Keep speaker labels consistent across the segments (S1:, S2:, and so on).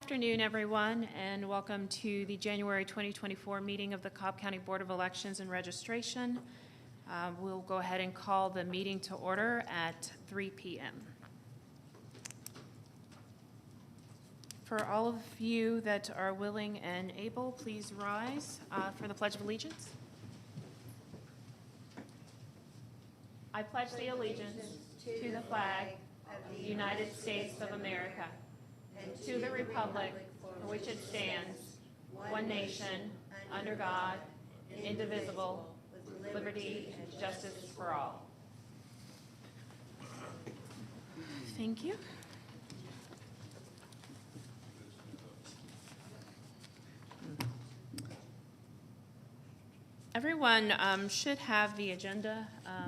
S1: Good afternoon, everyone, and welcome to the January 2024 meeting of the Cobb County Board of Elections and Registration. We'll go ahead and call the meeting to order at 3 p.m. For all of you that are willing and able, please rise for the Pledge of Allegiance. I pledge the allegiance to the flag of the United States of America, and to the republic for which it stands, one nation, under God, indivisible, with liberty and justice for all. Thank you. Everyone should have the agenda.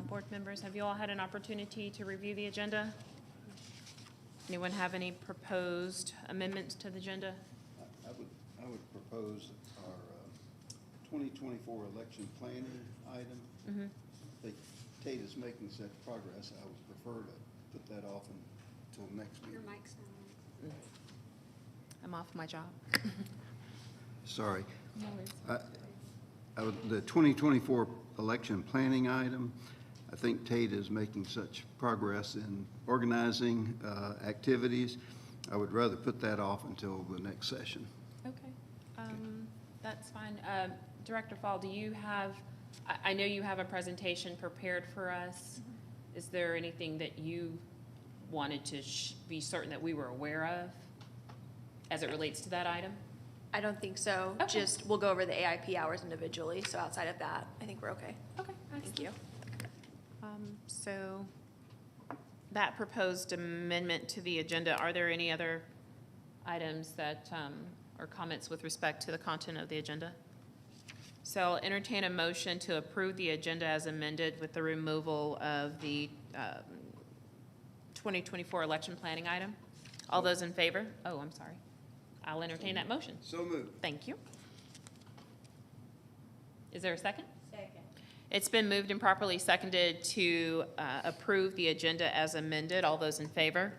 S1: Board members, have you all had an opportunity to review the agenda? Anyone have any proposed amendments to the agenda?
S2: I would propose our 2024 election planning item.
S1: Mm-hmm.
S2: I think Tate is making such progress, I would prefer to put that off until next meeting.
S3: Your mic's not on.
S1: I'm off my job.
S2: Sorry.
S1: No worries.
S2: The 2024 election planning item, I think Tate is making such progress in organizing activities. I would rather put that off until the next session.
S1: Okay, that's fine. Director Fall, do you have, I know you have a presentation prepared for us. Is there anything that you wanted to be certain that we were aware of as it relates to that item?
S3: I don't think so.
S1: Okay.
S3: Just, we'll go over the AIP hours individually, so outside of that, I think we're okay.
S1: Okay,
S3: Thank you.
S1: So that proposed amendment to the agenda, are there any other items that, or comments with respect to the content of the agenda? So I'll entertain a motion to approve the agenda as amended with the removal of the 2024 election planning item. All those in favor? Oh, I'm sorry. I'll entertain that motion.
S2: So moved.
S1: Thank you. Is there a second? Second. It's been moved and properly seconded to approve the agenda as amended. All those in favor?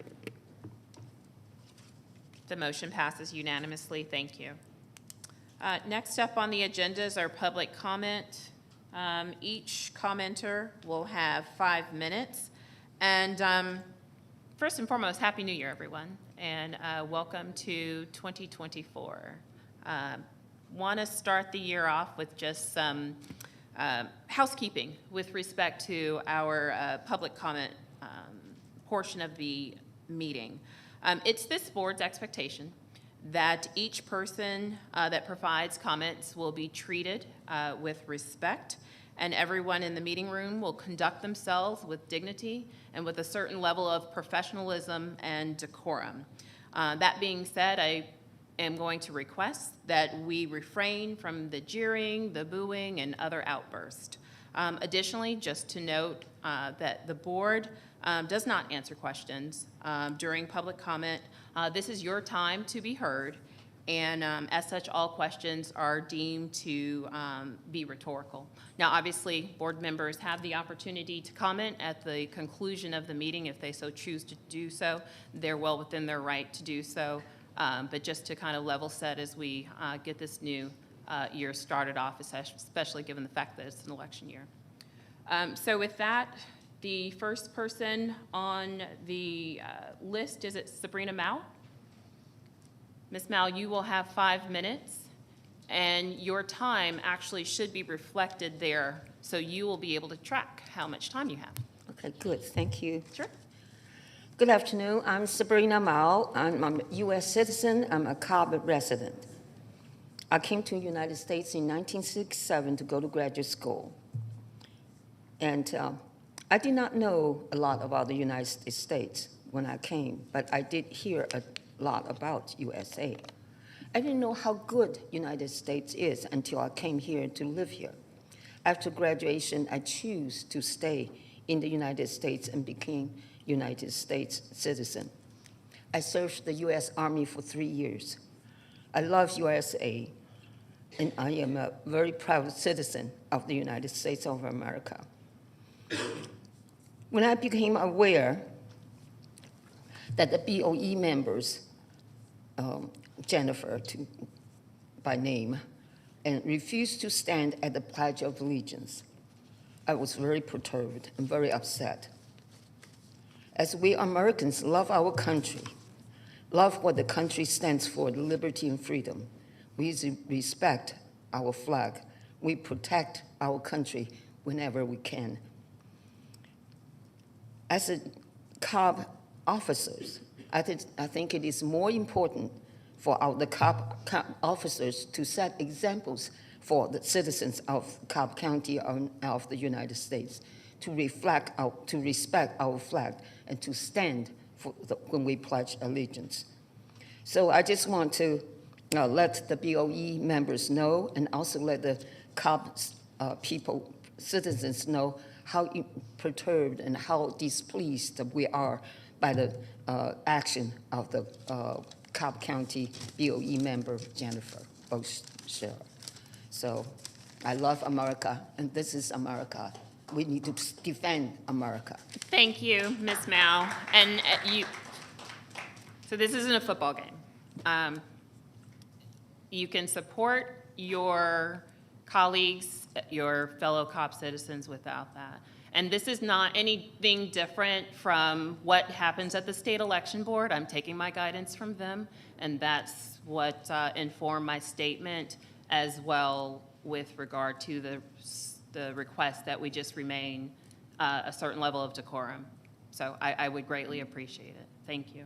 S1: The motion passes unanimously. Thank you. Next up on the agenda is our public comment. Each commenter will have 5 minutes. And first and foremost, Happy New Year, everyone, and welcome to 2024. Want to start the year off with just some housekeeping with respect to our public comment portion of the meeting. It's this board's expectation that each person that provides comments will be treated with respect, and everyone in the meeting room will conduct themselves with dignity and with a certain level of professionalism and decorum. That being said, I am going to request that we refrain from the jeering, the booing, and other outbursts. Additionally, just to note that the board does not answer questions during public comment. This is your time to be heard, and as such, all questions are deemed to be rhetorical. Now, obviously, board members have the opportunity to comment at the conclusion of the meeting if they so choose to do so. They're well within their right to do so, but just to kind of level set as we get this new year started off, especially given the fact that it's an election year. So with that, the first person on the list, is it Sabrina Mao? Ms. Mao, you will have 5 minutes, and your time actually should be reflected there, so you will be able to track how much time you have.
S4: Okay, good. Thank you.
S1: Sure.
S4: Good afternoon. I'm Sabrina Mao. I'm a U.S. citizen. I'm a Cobb resident. I came to the United States in 1967 to go to graduate school. And I did not know a lot about the United States when I came, but I did hear a lot about USA. I didn't know how good United States is until I came here to live here. After graduation, I chose to stay in the United States and became United States citizen. I served the U.S. Army for 3 years. I love USA, and I am a very proud citizen of the United States of America. When I became aware that the BOE members Jennifer by name, and refused to stand at the Pledge of Allegiance. I was very perturbed and very upset. As we Americans love our country, love what the country stands for, liberty and freedom, we respect our flag. We protect our country whenever we can. As a Cobb officers, I think it is more important for the Cobb officers to set examples for the citizens of Cobb County of the United States to respect our flag and to stand when we pledge allegiance. So I just want to let the BOE members know, and also let the Cobb citizens know how perturbed and how displeased we are by the action of the Cobb County BOE member, Jennifer Bosher. So I love America, and this is America. We need to defend America.
S1: Thank you, Ms. Mao. And so this isn't a football game. You can support your colleagues, your fellow Cobb citizens without that. And this is not anything different from what happens at the state election board. I'm taking my guidance from them, and that's what informed my statement, as well with regard to the request that we just remain a certain level of decorum. So I would greatly appreciate it. Thank you.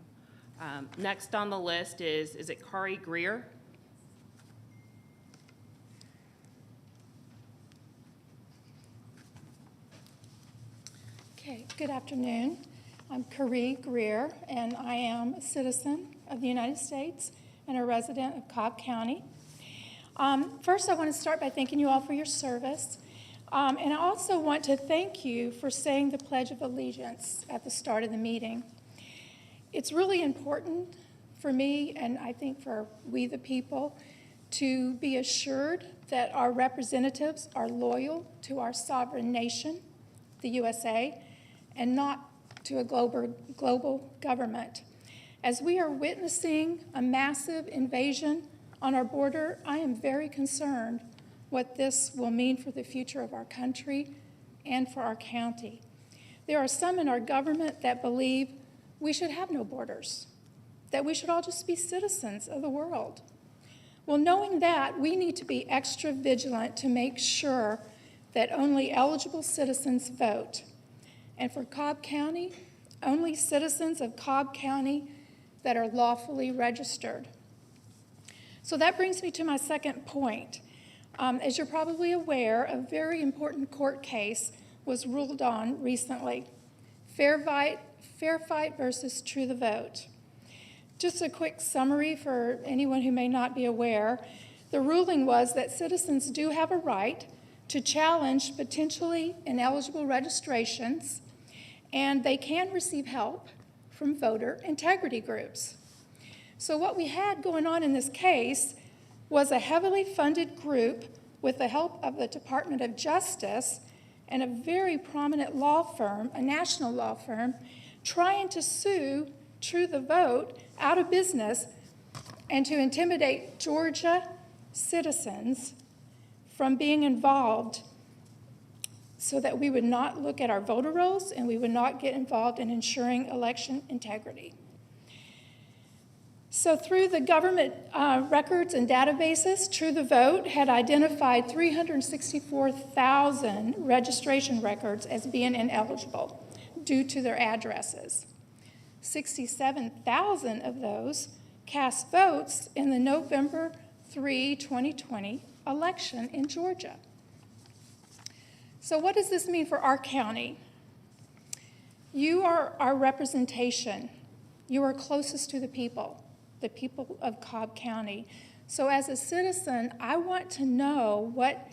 S1: Next on the list is it Kari Greer?
S5: Okay, good afternoon. I'm Kari Greer, and I am a citizen of the United States and a resident of Cobb County. First, I want to start by thanking you all for your service. And I also want to thank you for saying the Pledge of Allegiance at the start of the meeting. It's really important for me, and I think for we the people, to be assured that our representatives are loyal to our sovereign nation, the USA, and not to a global government. As we are witnessing a massive invasion on our border, I am very concerned what this will mean for the future of our country and for our county. There are some in our government that believe we should have no borders, that we should all just be citizens of the world. Well, knowing that, we need to be extra vigilant to make sure that only eligible citizens vote. And for Cobb County, only citizens of Cobb County that are lawfully registered. So that brings me to my second point. As you're probably aware, a very important court case was ruled on recently, Fair Fight versus True the Vote. Just a quick summary for anyone who may not be aware. The ruling was that citizens do have a right to challenge potentially ineligible registrations, and they can receive help from voter integrity groups. So what we had going on in this case was a heavily funded group with the help of the Department of Justice and a very prominent law firm, a national law firm, trying to sue True the Vote out of business and to intimidate Georgia citizens from being involved so that we would not look at our voter rolls and we would not get involved in ensuring election integrity. So through the government records and databases, True the Vote had identified 364,000 registration records as being ineligible due to their addresses. 67,000 of those cast votes in the November 3, 2020 election in Georgia. So what does this mean for our county? You are our representation. You are closest to the people of Cobb County. So as a citizen, I want to know what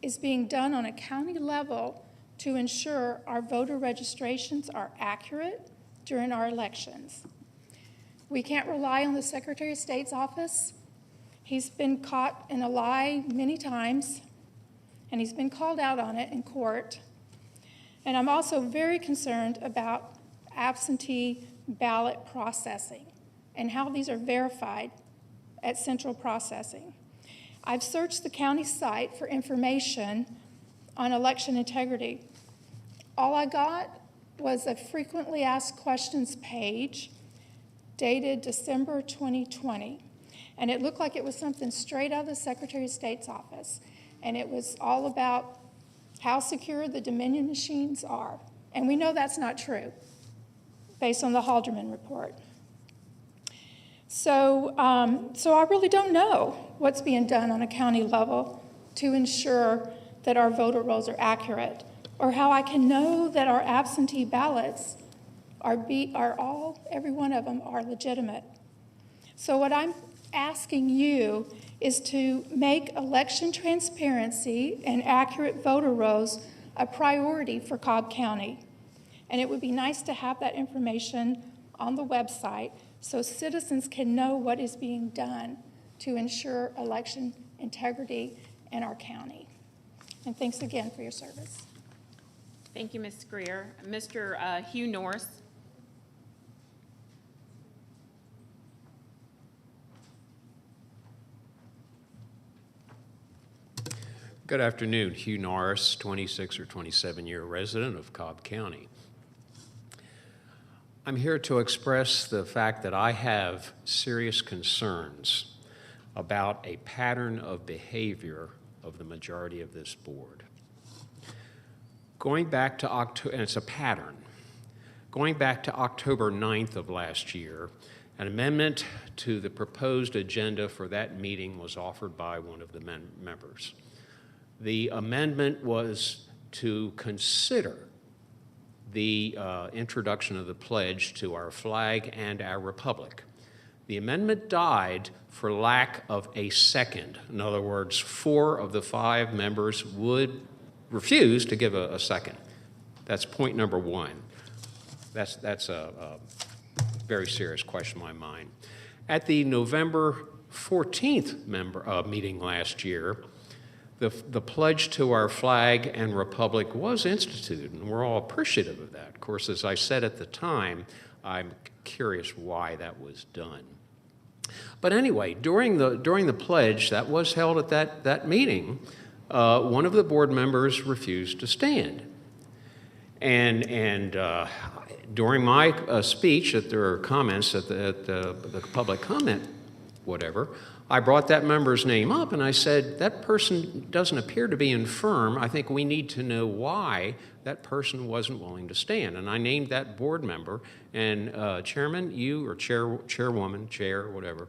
S5: is being done on a county level to ensure our voter registrations are accurate during our elections. We can't rely on the Secretary of State's office. He's been caught in a lie many times, and he's been called out on it in court. And I'm also very concerned about absentee ballot processing and how these are verified at Central Processing. I've searched the county site for information on election integrity. All I got was a frequently asked questions page dated December 2020. And it looked like it was something straight out of the Secretary of State's office. And it was all about how secure the Dominion machines are. And we know that's not true, based on the Halderman report. So I really don't know what's being done on a county level to ensure that our voter rolls are accurate, or how I can know that our absentee ballots every one of them are legitimate. So what I'm asking you is to make election transparency and accurate voter rolls a priority for Cobb County. And it would be nice to have that information on the website so citizens can know what is being done to ensure election integrity in our county. And thanks again for your service.
S1: Thank you, Ms. Greer. Mr. Hugh Norris.
S6: Good afternoon. Hugh Norris, 26 or 27-year resident of Cobb County. I'm here to express the fact that I have serious concerns about a pattern of behavior of the majority of this board. Going back to October, and it's a pattern, going back to October 9th of last year, an amendment to the proposed agenda for that meeting was offered by one of the members. The amendment was to consider the introduction of the pledge to our flag and our republic. The amendment died for lack of a second. In other words, 4 of the 5 members would refuse to give a second. That's point number 1. That's a very serious question in my mind. At the November 14th meeting last year, the pledge to our flag and republic was instituted, and we're all appreciative of that. Of course, as I said at the time, I'm curious why that was done. But anyway, during the pledge that was held at that meeting, one of the board members refused to stand. And during my speech, there were comments at the public comment, whatever, I brought that member's name up and I said, that person doesn't appear to be infirm. I think we need to know why that person wasn't willing to stand. And I named that board member, and Chairman, you, or Chairwoman, Chair, whatever,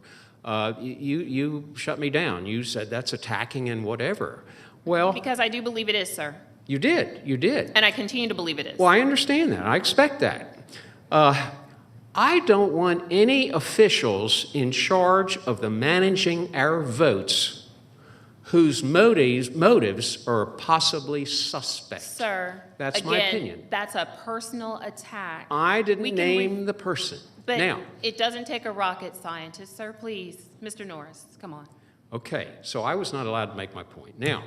S6: you shut me down. You said that's attacking and whatever. Well,
S1: Because I do believe it is, sir.
S6: you did.
S1: And I continue to believe it is.
S6: Well, I understand that. I expect that. I don't want any officials in charge of the managing our votes whose motives are possibly suspect.
S1: Sir,
S6: That's my opinion.
S1: That's a personal attack.
S6: I
S1: We
S6: didn't
S1: can
S6: name the person.
S1: But
S6: Now,
S1: it doesn't take a rocket scientist, sir, please. Mr. Norris, come on.
S6: okay, so I was not allowed to make my point. Now,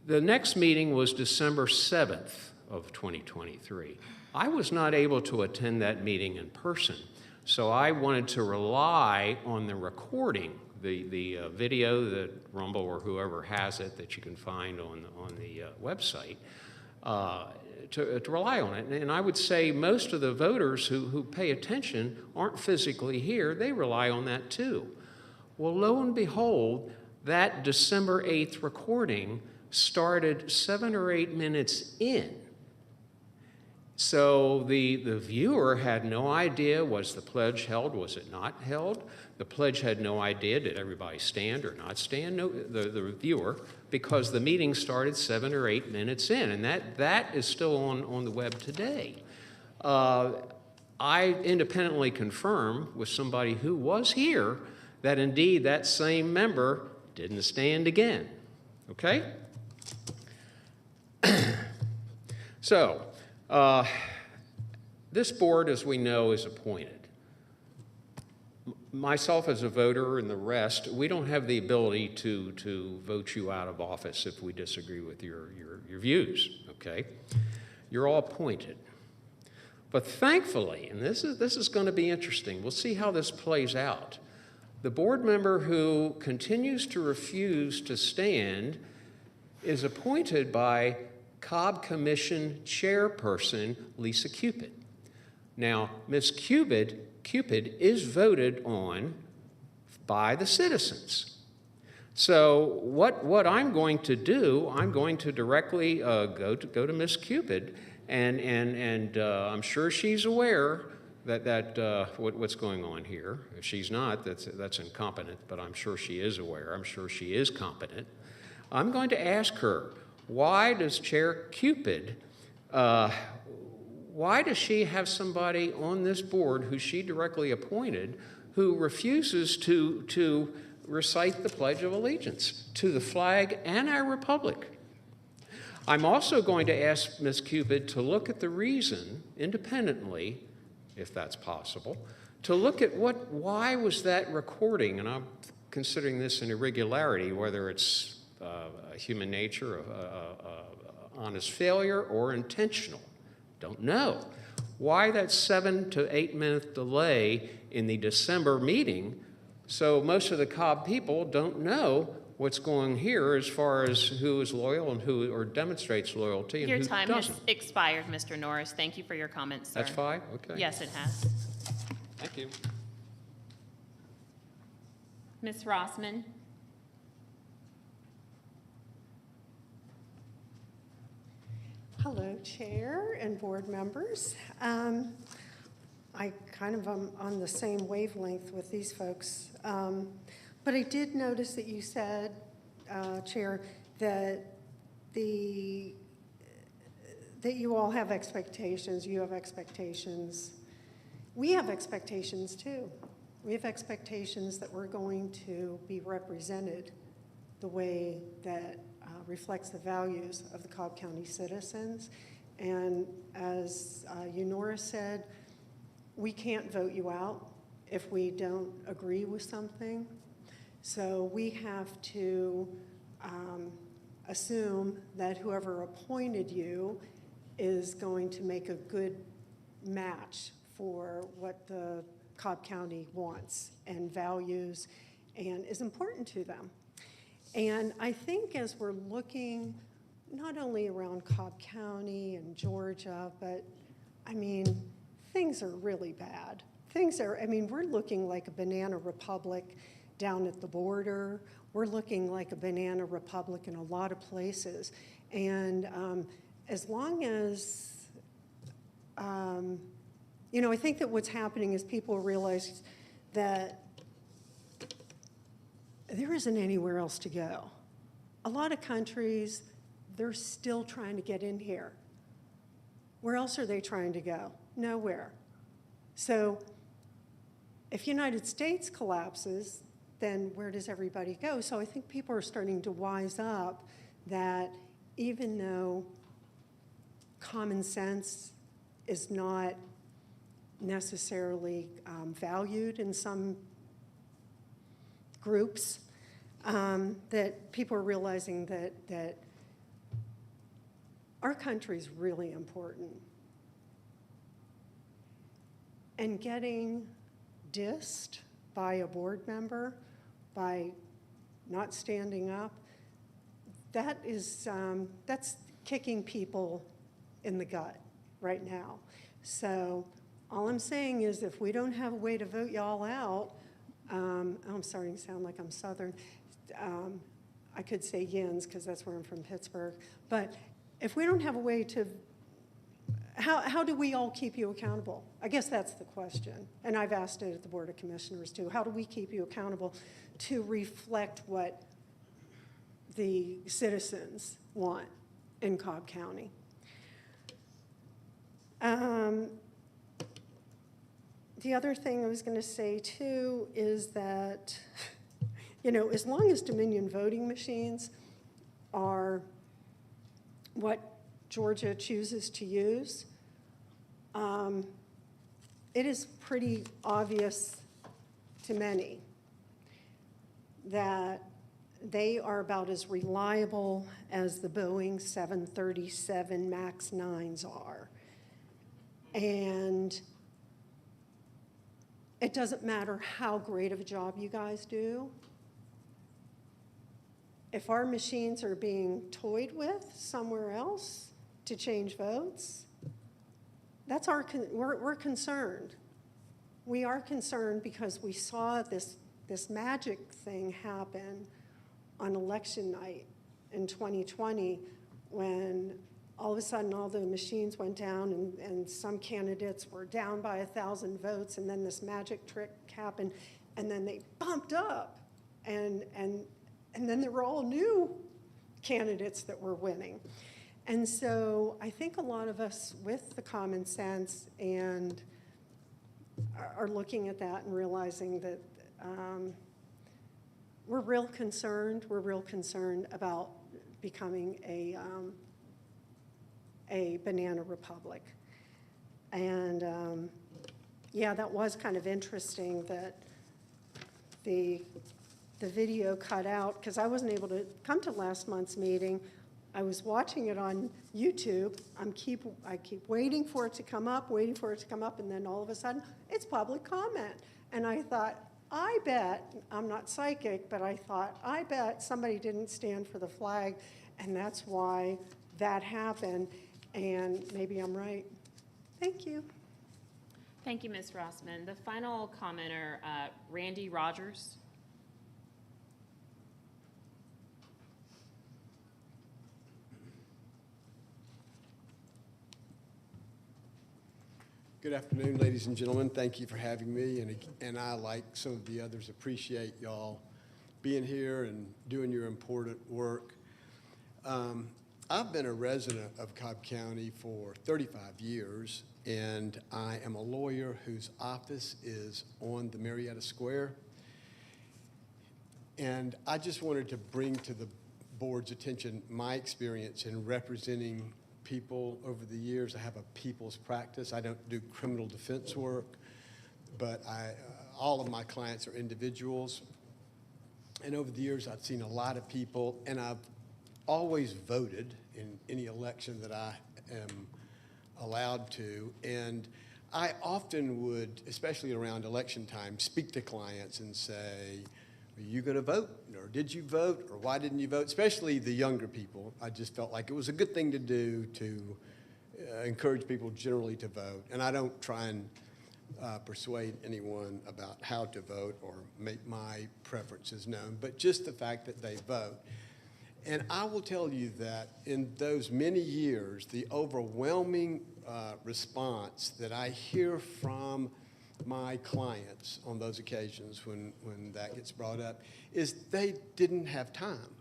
S6: the next meeting was December 7th of 2023. I was not able to attend that meeting in person, so I wanted to rely on the recording, the video that Rumble or whoever has it that you can find on the website, to rely on it. And I would say most of the voters who pay attention aren't physically here. They rely on that too. Well, lo and behold, that December 8th recording started 7 or 8 minutes in. So the viewer had no idea, was the pledge held, was it not held? The pledge had no idea, did everybody stand or not stand? No, the viewer, because the meeting started 7 or 8 minutes in, and that is still on the web today. I independently confirm with somebody who was here that indeed that same member didn't stand again, okay? So, this board, as we know, is appointed. Myself as a voter and the rest, we don't have the ability to vote you out of office if we disagree with your views, okay? You're all appointed. But thankfully, and this is going to be interesting, we'll see how this plays out. The board member who continues to refuse to stand is appointed by Cobb Commission Chairperson Lisa Cupid. Now, Ms. Cupid is voted on by the citizens. So what I'm going to do, I'm going to directly go to Ms. Cupid, and I'm sure she's aware that what's going on here. If she's not, that's incompetent, but I'm sure she is aware. I'm sure she is competent. I'm going to ask her, why does Chair Cupid, why does she have somebody on this board who she directly appointed who refuses to recite the Pledge of Allegiance to the flag and our republic? I'm also going to ask Ms. Cupid to look at the reason independently, if that's possible, to look at why was that recording, and I'm considering this an irregularity, whether it's human nature, honest failure, or intentional. Don't know. Why that 7 to 8 minute delay in the December meeting? So most of the Cobb people don't know what's going here as far as who is loyal and who or demonstrates loyalty and
S1: Your
S6: who
S1: time has
S6: doesn't.
S1: expired, Mr. Norris. Thank you for your comments, sir.
S6: That's fine? Okay.
S1: Yes, it has.
S6: Thank you.
S1: Ms. Rossman?
S7: Hello, Chair and board members. I kind of am on the same wavelength with these folks. But I did notice that you said, Chair, that you all have expectations. You have expectations. We have expectations too. We have expectations that we're going to be represented the way that reflects the values of the Cobb County citizens. And as Eunora said, we can't vote you out if we don't agree with something. So we have to assume that whoever appointed you is going to make a good match for what the Cobb County wants and values and is important to them. And I think as we're looking not only around Cobb County and Georgia, but I mean, things are really bad. We're looking like a banana republic down at the border. We're looking like a banana republic in a lot of places. And as long as, I think that what's happening is people realize that there isn't anywhere else to go. A lot of countries, they're still trying to get in here. Where else are they trying to go? Nowhere. So if United States collapses, then where does everybody go? So I think people are starting to wise up that even though common sense is not necessarily valued in some groups, that people are realizing that our country is really important. And getting dissed by a board member, by not standing up, that's kicking people in the gut right now. So all I'm saying is if we don't have a way to vote y'all out, I'm starting to sound like I'm Southern. I could say Yins because that's where I'm from, Pittsburgh. But if we don't have a way to, how do we all keep you accountable? I guess that's the question. And I've asked it at the Board of Commissioners too. How do we keep you accountable to reflect what the citizens want in Cobb County? The other thing I was going to say too is that, as long as Dominion voting machines are what Georgia chooses to use, it is pretty obvious to many that they are about as reliable as the Boeing 737 MAX 9s are. And It doesn't matter how great of a job you guys do. If our machines are being toyed with somewhere else to change votes, that's we're concerned. We are concerned because we saw this magic thing happen on election night in 2020 when all of a sudden all the machines went down and some candidates were down by 1,000 votes, and then this magic trick happened, and then they bumped up, and then there were all new candidates that were winning. And so I think a lot of us with the common sense and are looking at that and realizing that we're real concerned about becoming a banana republic. And yeah, that was kind of interesting that the video cut out, because I wasn't able to come to last month's meeting. I was watching it on YouTube. I keep waiting for it to come up, and then all of a sudden, it's public comment. And I thought, I bet, I'm not psychic, but I thought, I bet somebody didn't stand for the flag, and that's why that happened, and maybe I'm right. Thank you.
S1: Thank you, Ms. Rossman. The final commenter, Randy Rogers.
S8: Good afternoon, ladies and gentlemen. Thank you for having me. And I, like some of the others, appreciate y'all being here and doing your important work. I've been a resident of Cobb County for 35 years, and I am a lawyer whose office is on the Marietta Square. And I just wanted to bring to the board's attention my experience in representing people over the years. I have a people's practice. I don't do criminal defense work, but all of my clients are individuals. And over the years, I've seen a lot of people, and I've always voted in any election that I am allowed to. And I often would, especially around election time, speak to clients and say, are you going to vote? Or did you vote? Or why didn't you vote? Especially the younger people. I just felt like it was a good thing to do to encourage people generally to vote. And I don't try and persuade anyone about how to vote or make my preferences known, but just the fact that they vote. And I will tell you that in those many years, the overwhelming response that I hear from my clients on those occasions when that gets brought up is they didn't have time.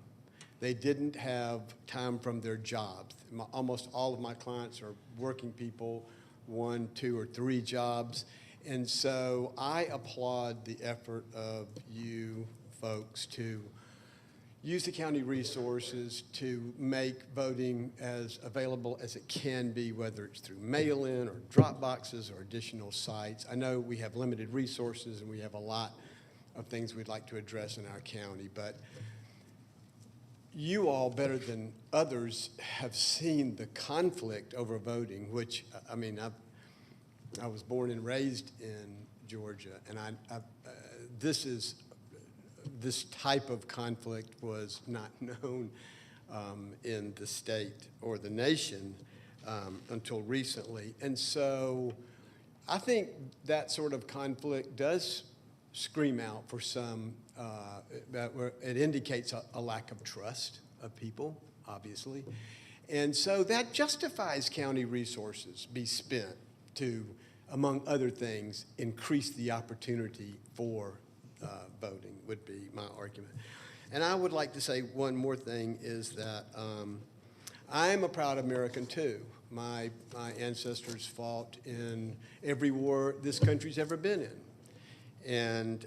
S8: They didn't have time from their jobs. Almost all of my clients are working people, 1, 2, or 3 jobs. And so I applaud the effort of you folks to use the county resources to make voting as available as it can be, whether it's through mail-in or drop boxes or additional sites. I know we have limited resources and we have a lot of things we'd like to address in our county, but you all, better than others, have seen the conflict over voting, which, I mean, I was born and raised in Georgia, and this type of conflict was not known in the state or the nation until recently. And so I think that sort of conflict does scream out for some, it indicates a lack of trust of people, obviously. And so that justifies county resources be spent to, among other things, increase the opportunity for voting would be my argument. And I would like to say one more thing is that I'm a proud American too. My ancestors fought in every war this country's ever been in. And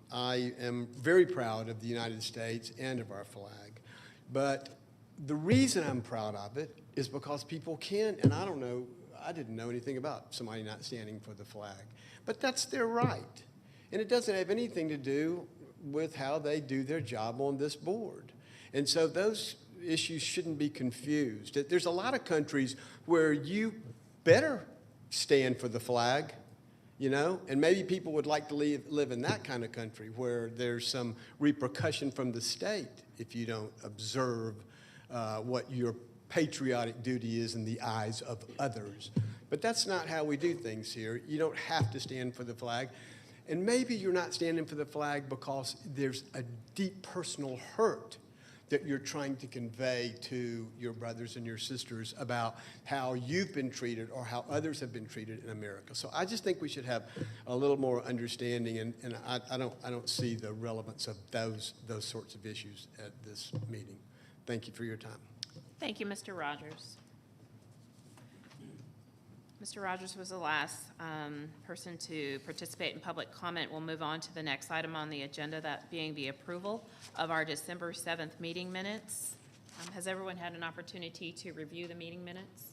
S8: I am very proud of the United States and of our flag. But the reason I'm proud of it is because people can, and I didn't know anything about somebody not standing for the flag. But that's their right. And it doesn't have anything to do with how they do their job on this board. And so those issues shouldn't be confused. There's a lot of countries where you better stand for the flag you know? And maybe people would like to live in that kind of country where there's some repercussion from the state if you don't observe what your patriotic duty is in the eyes of others. But that's not how we do things here. You don't have to stand for the flag. And maybe you're not standing for the flag because there's a deep personal hurt that you're trying to convey to your brothers and your sisters about how you've been treated or how others have been treated in America. So I just think we should have a little more understanding, and I don't see the relevance of those sorts of issues at this meeting. Thank you for your time.
S1: Thank you, Mr. Rogers. Mr. Rogers was the last person to participate in public comment. We'll move on to the next item on the agenda, that being the approval of our December 7th meeting minutes. Has everyone had an opportunity to review the meeting minutes?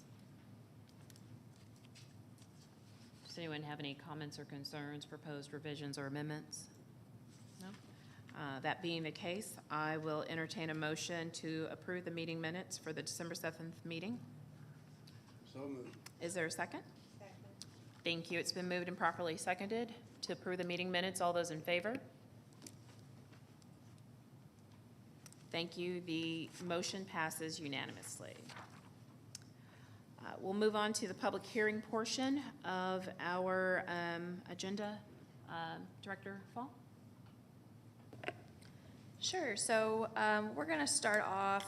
S1: Does anyone have any comments or concerns, proposed revisions or amendments? No? That being the case, I will entertain a motion to approve the meeting minutes for the December 7th meeting.
S2: So moved.
S1: Is there a second? Second. Thank you. It's been moved and properly seconded to approve the meeting minutes. All those in favor? Thank you. The motion passes unanimously. We'll move on to the public hearing portion of our agenda. Director Fall?
S3: Sure, so we're gonna start off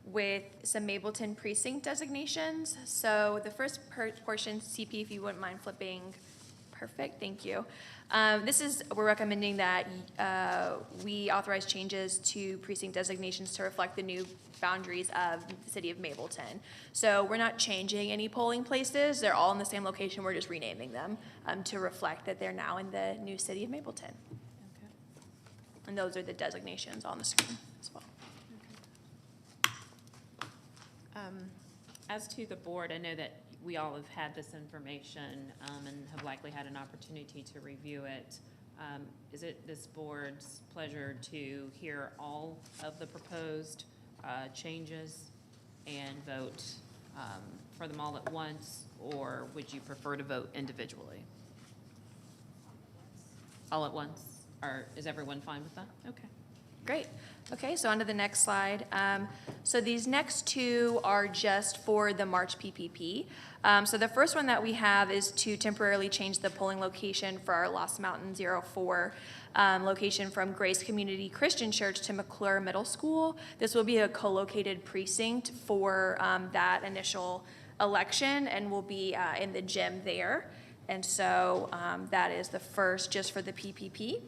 S3: with some Mableton precinct designations. So the first portion, CP, if you wouldn't mind flipping, perfect, thank you. We're recommending that we authorize changes to precinct designations to reflect the new boundaries of the city of Mableton. So we're not changing any polling places, they're all in the same location, we're just renaming them to reflect that they're now in the new city of Mableton.
S1: Okay.
S3: And those are the designations on the screen as well.
S1: As to the board, I know that we all have had this information and have likely had an opportunity to review it. Is it this board's pleasure to hear all of the proposed changes and vote for them all at once, or would you prefer to vote individually? All at once? Or is everyone fine with that? Okay.
S3: Great. Okay, so on to the next slide. So these next two are just for the March PPP. So the first one that we have is to temporarily change the polling location for our Lost Mountain 04 location from Grace Community Christian Church to McClure Middle School. This will be a co-located precinct for that initial election and will be in the gym there. And so that is the first just for the PPP.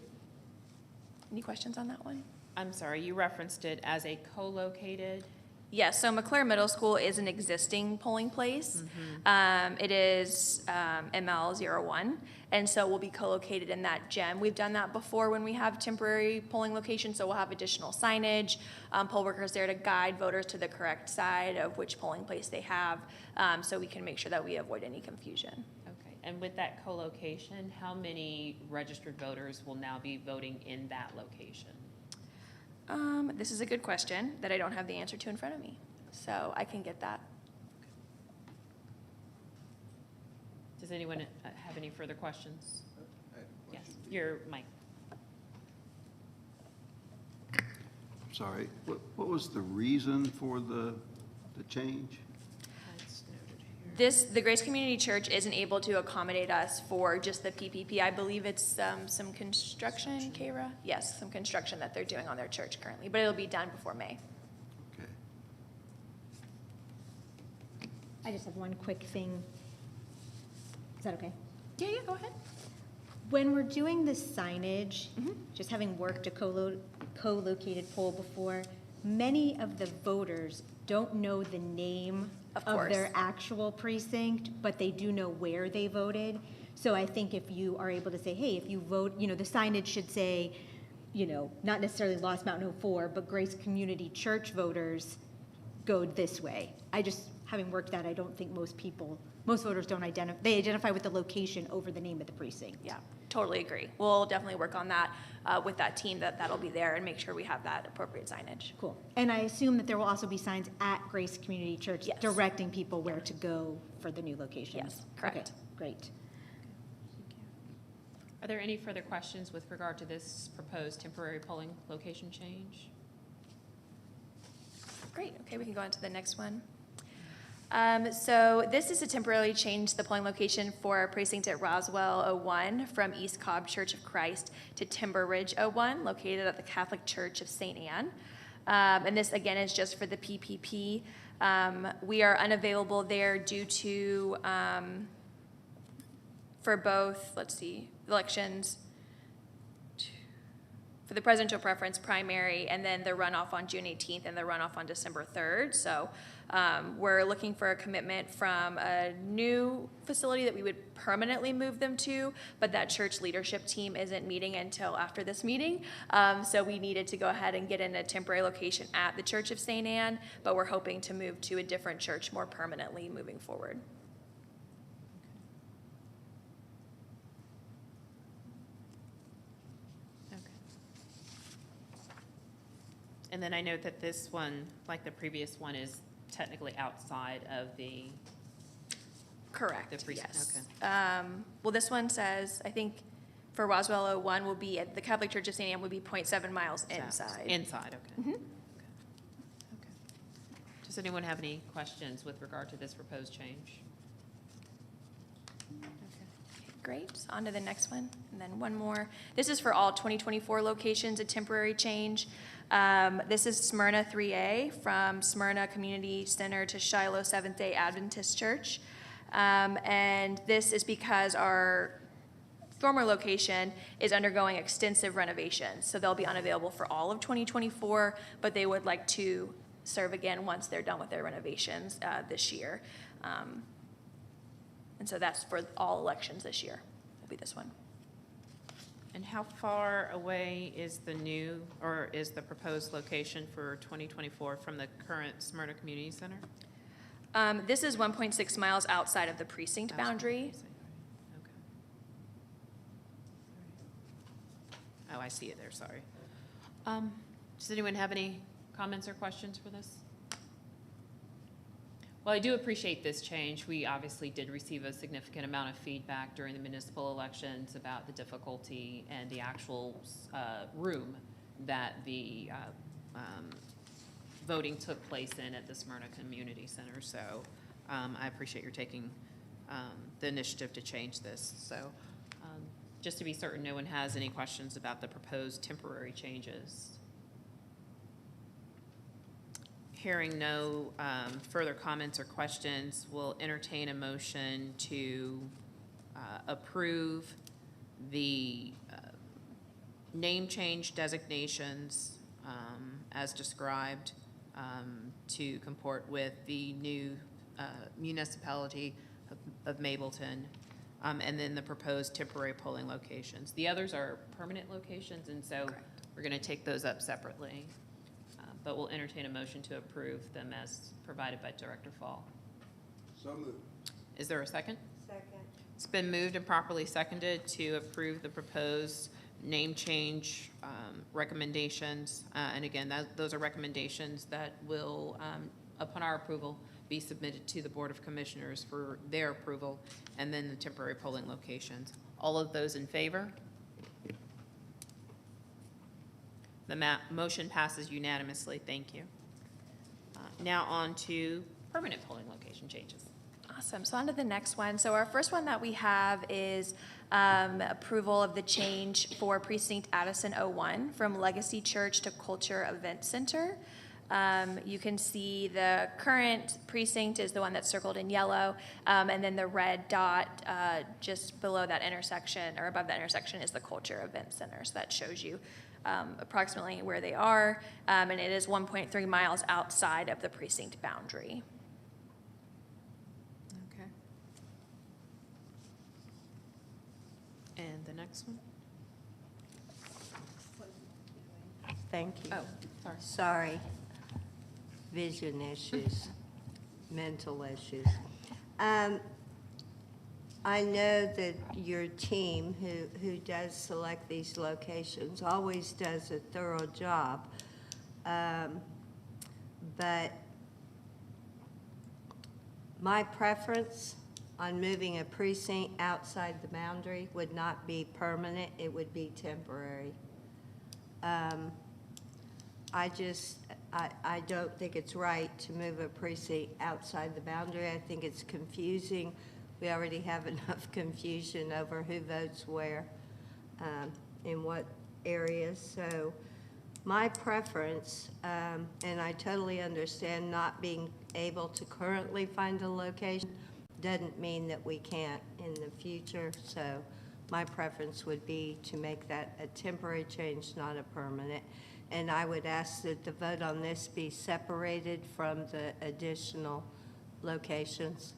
S3: Any questions on that one?
S1: I'm sorry, you referenced it as a co-located?
S3: Yes, so McClure Middle School is an existing polling place. It is ML01, and so we'll be co-located in that gym. We've done that before when we have temporary polling locations, so we'll have additional signage, poll workers there to guide voters to the correct side of which polling place they have, so we can make sure that we avoid any confusion.
S1: Okay, and with that co-location, how many registered voters will now be voting in that location?
S3: This is a good question that I don't have the answer to in front of me, so I can get that.
S1: Does anyone have any further questions? Yes, your mic.
S2: Sorry, what was the reason for the change?
S3: The Grace Community Church isn't able to accommodate us for just the PPP. I believe it's some construction, Kara? Yes, some construction that they're doing on their church currently, but it'll be done before May.
S2: Okay.
S9: I just have one quick thing. Is that okay?
S3: Yeah, go ahead.
S9: When we're doing the signage, just having worked a co-located poll before, many of the voters don't know the name of their actual precinct, but they do know where they voted. So I think if you are able to say, hey, if you vote, the signage should say, not necessarily Lost Mountain 04, but Grace Community Church voters go this way. Having worked that, I don't think most voters don't identify, they identify with the location over the name of the precinct.
S3: Yeah, totally agree. We'll definitely work on that with that team that'll be there and make sure we have that appropriate signage.
S9: Cool. And I assume that there will also be signs at Grace Community Church
S3: Yes.
S9: directing people where to go for the new locations.
S3: Yes, correct.
S9: Okay, great.
S1: Are there any further questions with regard to this proposed temporary polling location change?
S3: Great, okay, we can go on to the next one. So this is to temporarily change the polling location for precinct at Roswell 01 from East Cobb Church of Christ to Timber Ridge 01, located at the Catholic Church of St. Anne. And this, again, is just for the PPP. We are unavailable there due to, for both, let's see, elections, for the presidential preference primary, and then the runoff on June 18th and the runoff on December 3rd. So we're looking for a commitment from a new facility that we would permanently move them to, but that church leadership team isn't meeting until after this meeting. So we needed to go ahead and get in a temporary location at the Church of St. Anne, but we're hoping to move to a different church more permanently moving forward.
S1: And then I note that this one, like the previous one, is technically outside of the,
S3: Correct,
S1: the precinct.
S3: yes.
S1: Okay.
S3: Well, this one says, I think for Roswell 01 will be at the Catholic Church of St. Anne would be 0.7 miles inside.
S1: Inside, okay.
S3: Mhm.
S1: Okay. Does anyone have any questions with regard to this proposed change?
S3: Great, so on to the next one, and then one more. This is for all 2024 locations, a temporary change. This is Smyrna 3A, from Smyrna Community Center to Shiloh Seventh-day Adventist Church. And this is because our former location is undergoing extensive renovations. So they'll be unavailable for all of 2024, but they would like to serve again once they're done with their renovations this year. And so that's for all elections this year, will be this one.
S1: And how far away is the new, or is the proposed location for 2024 from the current Smyrna Community Center?
S3: This is 1.6 miles outside of the precinct boundary.
S1: Okay. Oh, I see it there, sorry. Does anyone have any comments or questions for this? Well, I do appreciate this change. We obviously did receive a significant amount of feedback during the municipal elections about the difficulty and the actual room that the voting took place in at the Smyrna Community Center. So I appreciate your taking the initiative to change this. So just to be certain no one has any questions about the proposed temporary changes. Hearing no further comments or questions, we'll entertain a motion to approve the name change designations as described to comport with the new municipality of Mableton, and then the proposed temporary polling locations. The others are permanent locations, and so we're going to take those up separately. But we'll entertain a motion to approve them as provided by Director Fall.
S2: So moved.
S1: Is there a second?
S7: Second.
S1: It's been moved and properly seconded to approve the proposed name change recommendations. And again, those are recommendations that will, upon our approval, be submitted to the Board of Commissioners for their approval, and then the temporary polling locations. All of those in favor? The motion passes unanimously. Thank you. Now on to permanent polling location changes.
S3: Awesome. So on to the next one. So our first one that we have is approval of the change for Precinct Addison 01 from Legacy Church to Culture Event Center. You can see the current precinct is the one that's circled in yellow, and then the red dot just below that intersection, or above that intersection, is the Culture Event Center. So that shows you approximately where they are, and it is 1.3 miles outside of the precinct boundary.
S1: Okay. And the next one?
S10: Thank you.
S1: Oh, sorry.
S10: Sorry. Vision issues, mental issues. I know that your team, who does select these locations, always does a thorough job. But my preference on moving a precinct outside the boundary would not be permanent, it would be temporary. I don't think it's right to move a precinct outside the boundary. I think it's confusing. We already have enough confusion over who votes where, in what areas. So my preference, and I totally understand not being able to currently find a location, doesn't mean that we can't in the future. So my preference would be to make that a temporary change, not a permanent. And I would ask that the vote on this be separated from the additional locations.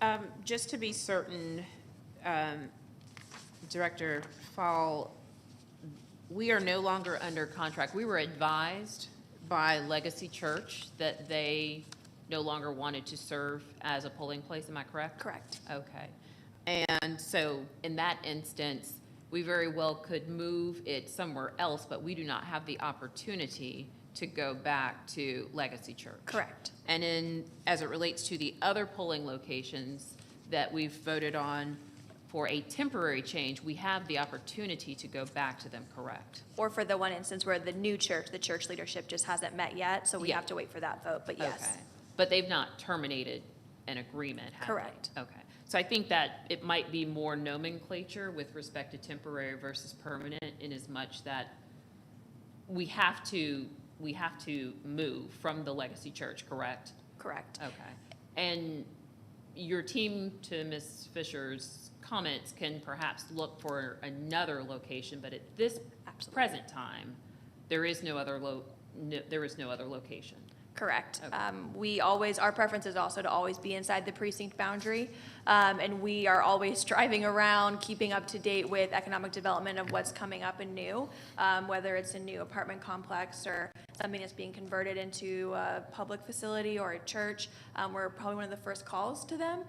S1: Okay. Just to be certain, Director Fall, we are no longer under contract. We were advised by Legacy Church that they no longer wanted to serve as a polling place. Am I correct?
S3: Correct.
S1: Okay. And so in that instance, we very well could move it somewhere else, but we do not have the opportunity to go back to Legacy Church.
S3: Correct.
S1: And as it relates to the other polling locations that we've voted on for a temporary change, we have the opportunity to go back to them, correct?
S3: Or for the one instance where the new church, the church leadership just hasn't met yet, so we
S1: Yeah.
S3: have to wait for that vote, but yes.
S1: Okay. But they've not terminated an agreement, have they?
S3: Correct.
S1: Okay. So I think that it might be more nomenclature with respect to temporary versus permanent, in as much that we have to move from the Legacy Church, correct?
S3: Correct.
S1: Okay. And your team, to Ms. Fisher's comments, can perhaps look for another location, but at this
S3: Absolutely.
S1: present time, there is no other location.
S3: Correct.
S1: Okay.
S3: Our preference is also to always be inside the precinct boundary. And we are always driving around, keeping up to date with economic development of what's coming up and new, whether it's a new apartment complex or something that's being converted into a public facility or a church. We're probably one of the first calls to them.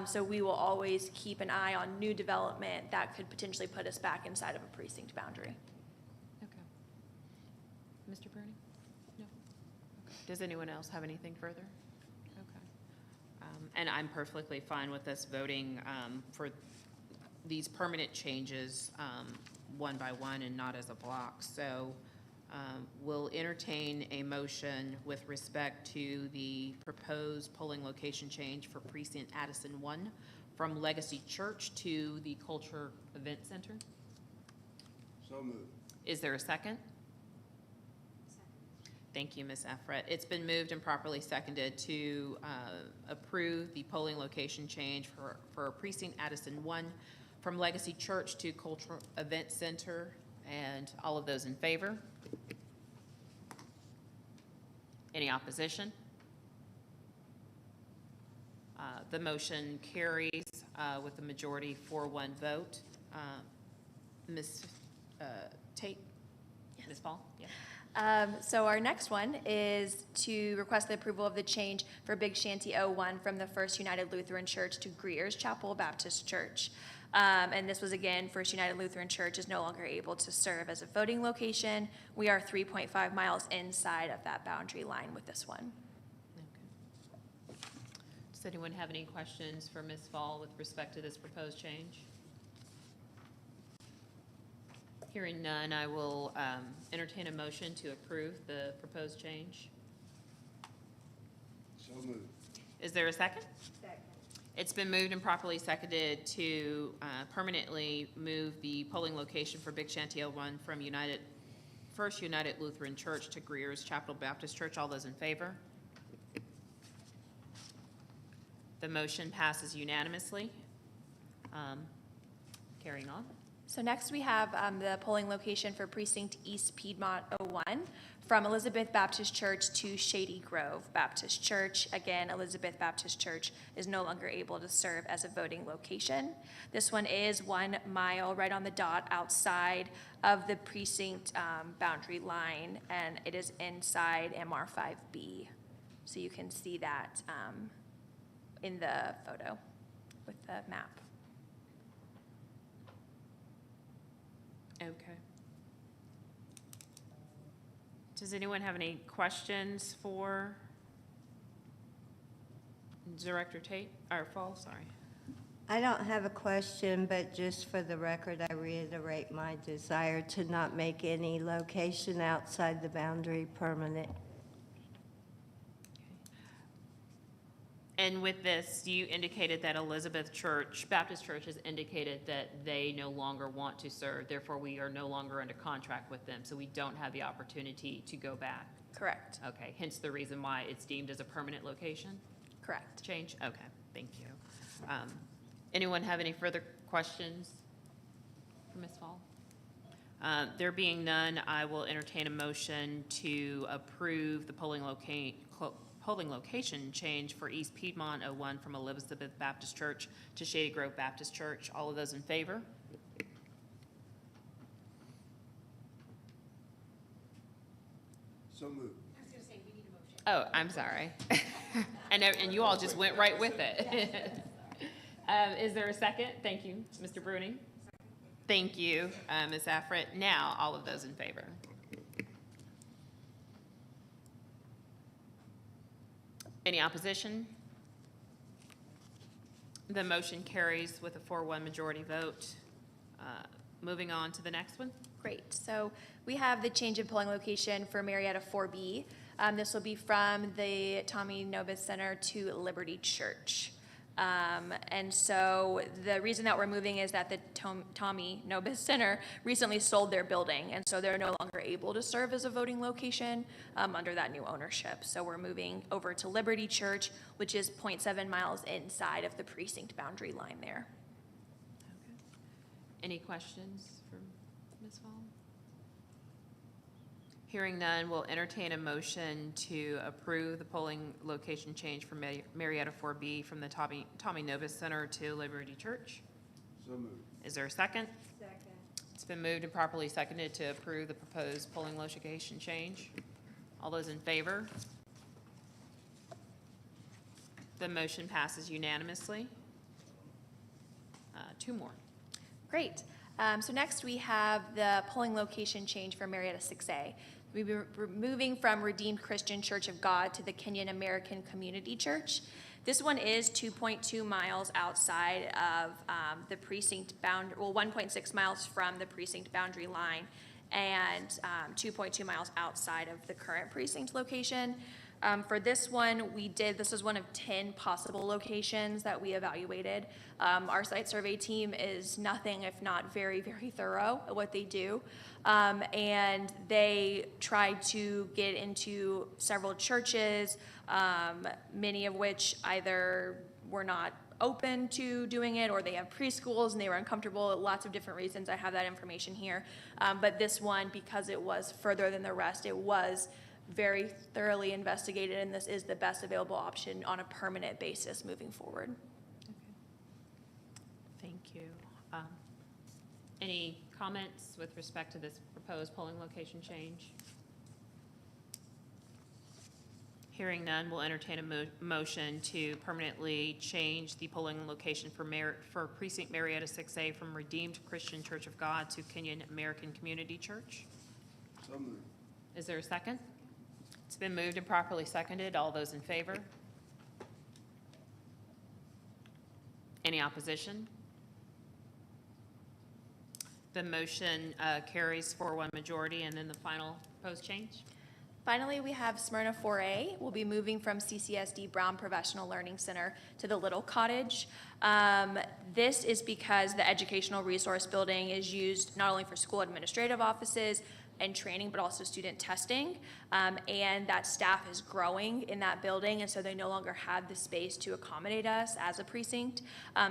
S3: So we will always keep an eye on new development that could potentially put us back inside of a precinct boundary.
S1: Okay. Mr. Bruni? No? Okay. Does anyone else have anything further? Okay. And I'm perfectly fine with us voting for these permanent changes one by one and not as a block. So we'll entertain a motion with respect to the proposed polling location change for precinct Addison 1 from Legacy Church to the Culture Event Center.
S2: So moved.
S1: Is there a second? Thank you, Ms. Efrat. It's been moved and properly seconded to approve the polling location change for precinct Addison 1 from Legacy Church to Cultural Event Center. And all of those in favor? Any opposition? The motion carries with a majority 4-1 vote. Ms. Tate? Yes. Ms. Ball? Yeah.
S3: So our next one is to request the approval of the change for Big Shanty 01 from the First United Lutheran Church to Greer's Chapel Baptist Church. And this was, again, First United Lutheran Church is no longer able to serve as a voting location. We are 3.5 miles inside of that boundary line with this one.
S1: Okay. Does anyone have any questions for Ms. Ball with respect to this proposed change? Hearing none, I will entertain a motion to approve the proposed change.
S2: So moved.
S1: Is there a second? Second. It's been moved and properly seconded to permanently move the polling location for Big Shanty 01 from First United Lutheran Church to Greer's Chapel Baptist Church. All those in favor? The motion passes unanimously. Carrying on.
S3: So next we have the polling location for Precinct East Piedmont 01 from Elizabeth Baptist Church to Shady Grove Baptist Church. Again, Elizabeth Baptist Church is no longer able to serve as a voting location. This one is 1 mile right on the dot outside of the precinct boundary line, and it is inside MR5B. So you can see that in the photo with the map.
S1: Okay. Does anyone have any questions for Director Tate, or Fall, sorry.
S10: I don't have a question, but just for the record, I reiterate my desire to not make any location outside the boundary permanent.
S1: And with this, you indicated that Elizabeth Church, Baptist Church has indicated that they no longer want to serve, therefore we are no longer under contract with them, so we don't have the opportunity to go back.
S3: Correct,
S1: Okay, hence the reason why it's deemed as a permanent location
S3: correct.
S1: change? Okay, thank you. Anyone have any further questions for Ms. Fall? There being none, I will entertain a motion to approve the polling location change for East Piedmont 01 from Elizabeth Baptist Church to Shady Grove Baptist Church. All of those in favor?
S2: So moved.
S1: Oh, I'm sorry. And you all just went right with it. Is there a second? Thank you, Mr. Bruning. Thank you, Ms. Affret. Now, all of those in favor. Any opposition? The motion carries with a 4-1 majority vote. Moving on to the next one.
S3: Great. So we have the change in polling location for Marietta 4B. This will be from the Tommy Nobis Center to Liberty Church. And so the reason that we're moving is that the Tommy Nobis Center recently sold their building, and so they're no longer able to serve as a voting location under that new ownership. So we're moving over to Liberty Church, which is 0.7 miles inside of the precinct boundary line there.
S1: Any questions for Ms. Fall? Hearing none, we'll entertain a motion to approve the polling location change for Marietta 4B from the Tommy Nobis Center to Liberty Church.
S2: So moved.
S1: Is there a second? Second. It's been moved and properly seconded to approve the proposed polling location change. All those in favor? The motion passes unanimously. Two more.
S3: Great. So next we have the polling location change for Marietta 6A. We're moving from Redeemed Christian Church of God to the Kenyan American Community Church. This one is 2.2 miles outside of the precinct boundary, well, 1.6 miles from the precinct boundary line, and 2.2 miles outside of the current precinct location. For this one, this was one of 10 possible locations that we evaluated. Our site survey team is nothing if not very, very thorough at what they do. And they tried to get into several churches, many of which either were not open to doing it or they have preschools and they were uncomfortable, lots of different reasons. I have that information here. But this one, because it was further than the rest, it was very thoroughly investigated, and this is the best available option on a permanent basis moving forward.
S1: Thank you. Any comments with respect to this proposed polling location change? Hearing none, we'll entertain a motion to permanently change the polling location for Precinct Marietta 6A from Redeemed Christian Church of God to Kenyan American Community Church.
S2: So moved.
S1: Is there a second? It's been moved and properly seconded. All those in favor? Any opposition? The motion carries 4-1 majority. And then the final proposed change?
S3: Finally, we have Smyrna 4A. We'll be moving from CCSD Brown Professional Learning Center to the Little Cottage. This is because the Educational Resource Building is used not only for school administrative offices and training, but also student testing. And that staff is growing in that building, and so they no longer have the space to accommodate us as a precinct.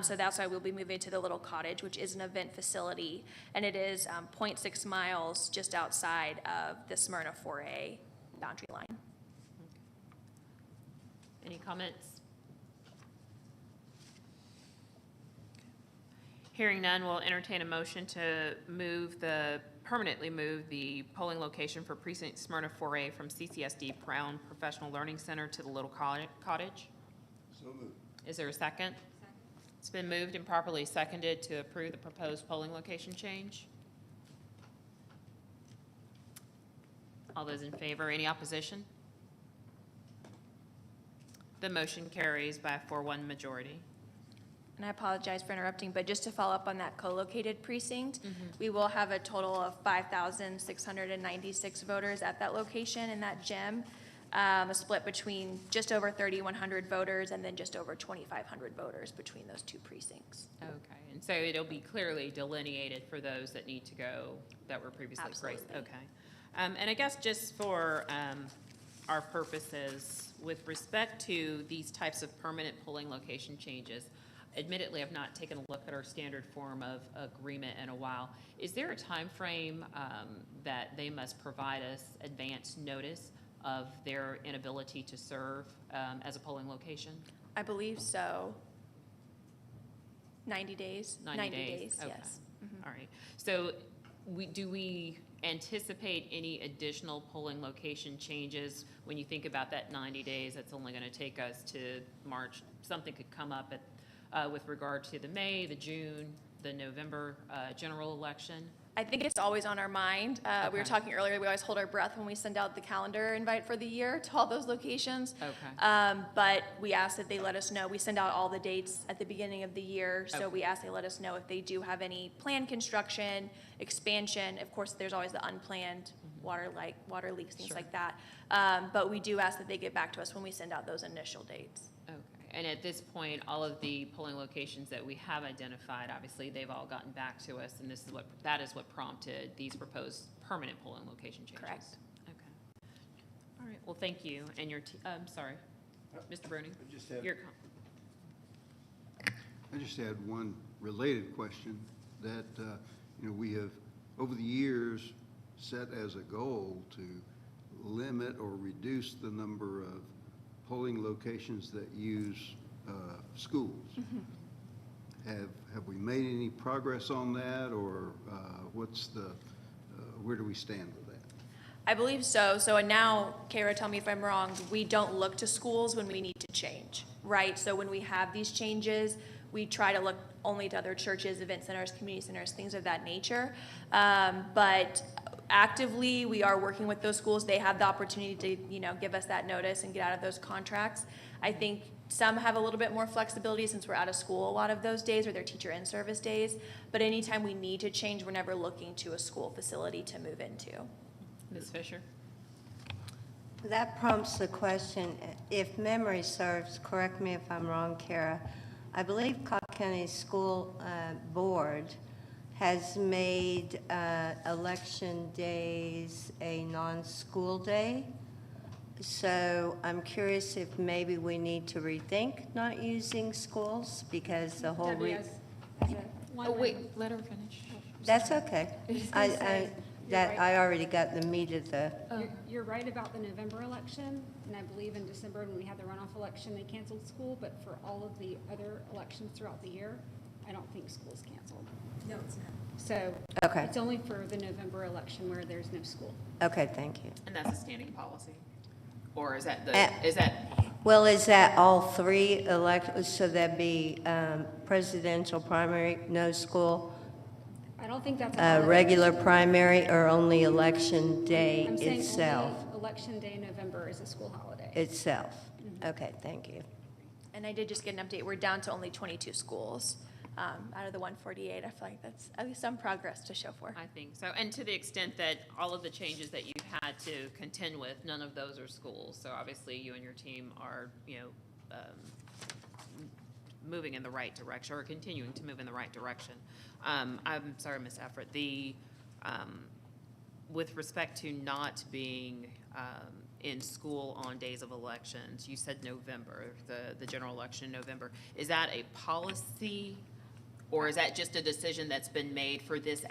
S3: So that's why we'll be moving to the Little Cottage, which is an event facility, and it is 0.6 miles just outside of the Smyrna 4A boundary line.
S1: Any comments? Hearing none, we'll entertain a motion to permanently move the polling location for Precinct Smyrna 4A from CCSD Brown Professional Learning Center to the Little Cottage.
S2: So moved.
S1: Is there a second? It's been moved and properly seconded to approve the proposed polling location change. All those in favor, any opposition? The motion carries by a 4-1 majority.
S3: And I apologize for interrupting, but just to follow up on that co-located precinct, we will have a total of 5,696 voters at that location in that gym, a split between just over 3,100 voters and then just over 2,500 voters between those two precincts.
S1: Okay, and so it'll be clearly delineated for those that need to go, that were previously graced.
S3: Absolutely.
S1: Okay. And I guess just for our purposes, with respect to these types of permanent polling location changes, admittedly, I've not taken a look at our standard form of agreement in a while. Is there a time frame that they must provide us advance notice of their inability to serve as a polling location?
S3: I believe so. 90 days?
S1: 90 days? Okay.
S3: Yes.
S1: All right. So do we anticipate any additional polling location changes? When you think about that 90 days, that's only going to take us to March. Something could come up with regard to the May, the June, the November general election.
S3: I think it's always on our mind. We were
S1: Okay.
S3: talking earlier, we always hold our breath when we send out the calendar invite for the year to all those locations.
S1: Okay.
S3: But we ask that they let us know. We send out all the dates at the beginning of the year, so
S1: Okay.
S3: we ask they let us know if they do have any planned construction, expansion. Of course, there's always the unplanned water leaks, things
S1: Sure.
S3: like that. But we do ask that they get back to us when we send out those initial dates.
S1: Okay. And at this point, all of the polling locations that we have identified, obviously, they've all gotten back to us, and that is what prompted these proposed permanent polling location changes.
S3: Correct.
S1: Okay. All right. Well, thank you. And sorry, Mr. Bruning?
S2: I just have-
S1: Your
S2: I just had one related question that, we have, over the years, set as a goal to limit or reduce the number of polling locations that use schools. Have we made any progress on that, or where do we stand with that?
S3: I believe so. So and now, Kara, tell me if I'm wrong, we don't look to schools when we need to change, right? So when we have these changes, we try to look only to other churches, event centers, community centers, things of that nature. But actively, we are working with those schools. They have the opportunity to, give us that notice and get out of those contracts. I think some have a little bit more flexibility since we're out of school a lot of those days, or their teacher in-service days. But anytime we need to change, we're never looking to a school facility to move into.
S1: Ms. Fisher?
S10: That prompts the question, if memory serves, correct me if I'm wrong, Kara, I believe Cobb County School Board has made election days a non-school day. So I'm curious if maybe we need to rethink not using schools because the whole.
S11: Debbie, as a one
S1: Oh, wait,
S11: member-
S1: let her finish.
S10: That's okay.
S11: gonna say, you're right.
S10: I already got the meat of the.
S11: You're right about the November election, and I believe in December when we had the runoff election, they canceled school, but for all of the other elections throughout the year, I don't think school's canceled.
S3: No, it's not.
S11: So
S10: Okay.
S11: it's only for the November election where there's no school.
S10: Okay, thank you.
S1: And that's a standing policy? Or is that
S10: Well, is that all three so that'd be presidential primary, no school,
S11: I don't think that's a holiday.
S10: regular primary, or only election day
S11: I'm saying
S10: itself?
S11: only election day November is a school holiday.
S10: Itself? Okay, thank you.
S3: And I did just get an update. We're down to only 22 schools out of the 148. I feel like that's at least some progress to show for.
S1: I think so. And to the extent that all of the changes that you've had to contend with, none of those are schools. So obviously you and your team are, moving in the right direction or continuing to move in the right direction. I'm sorry, Ms. Effort, with respect to not being in school on days of elections, you said November, the general election in November. Is that a policy, or is that just a decision that's been made for this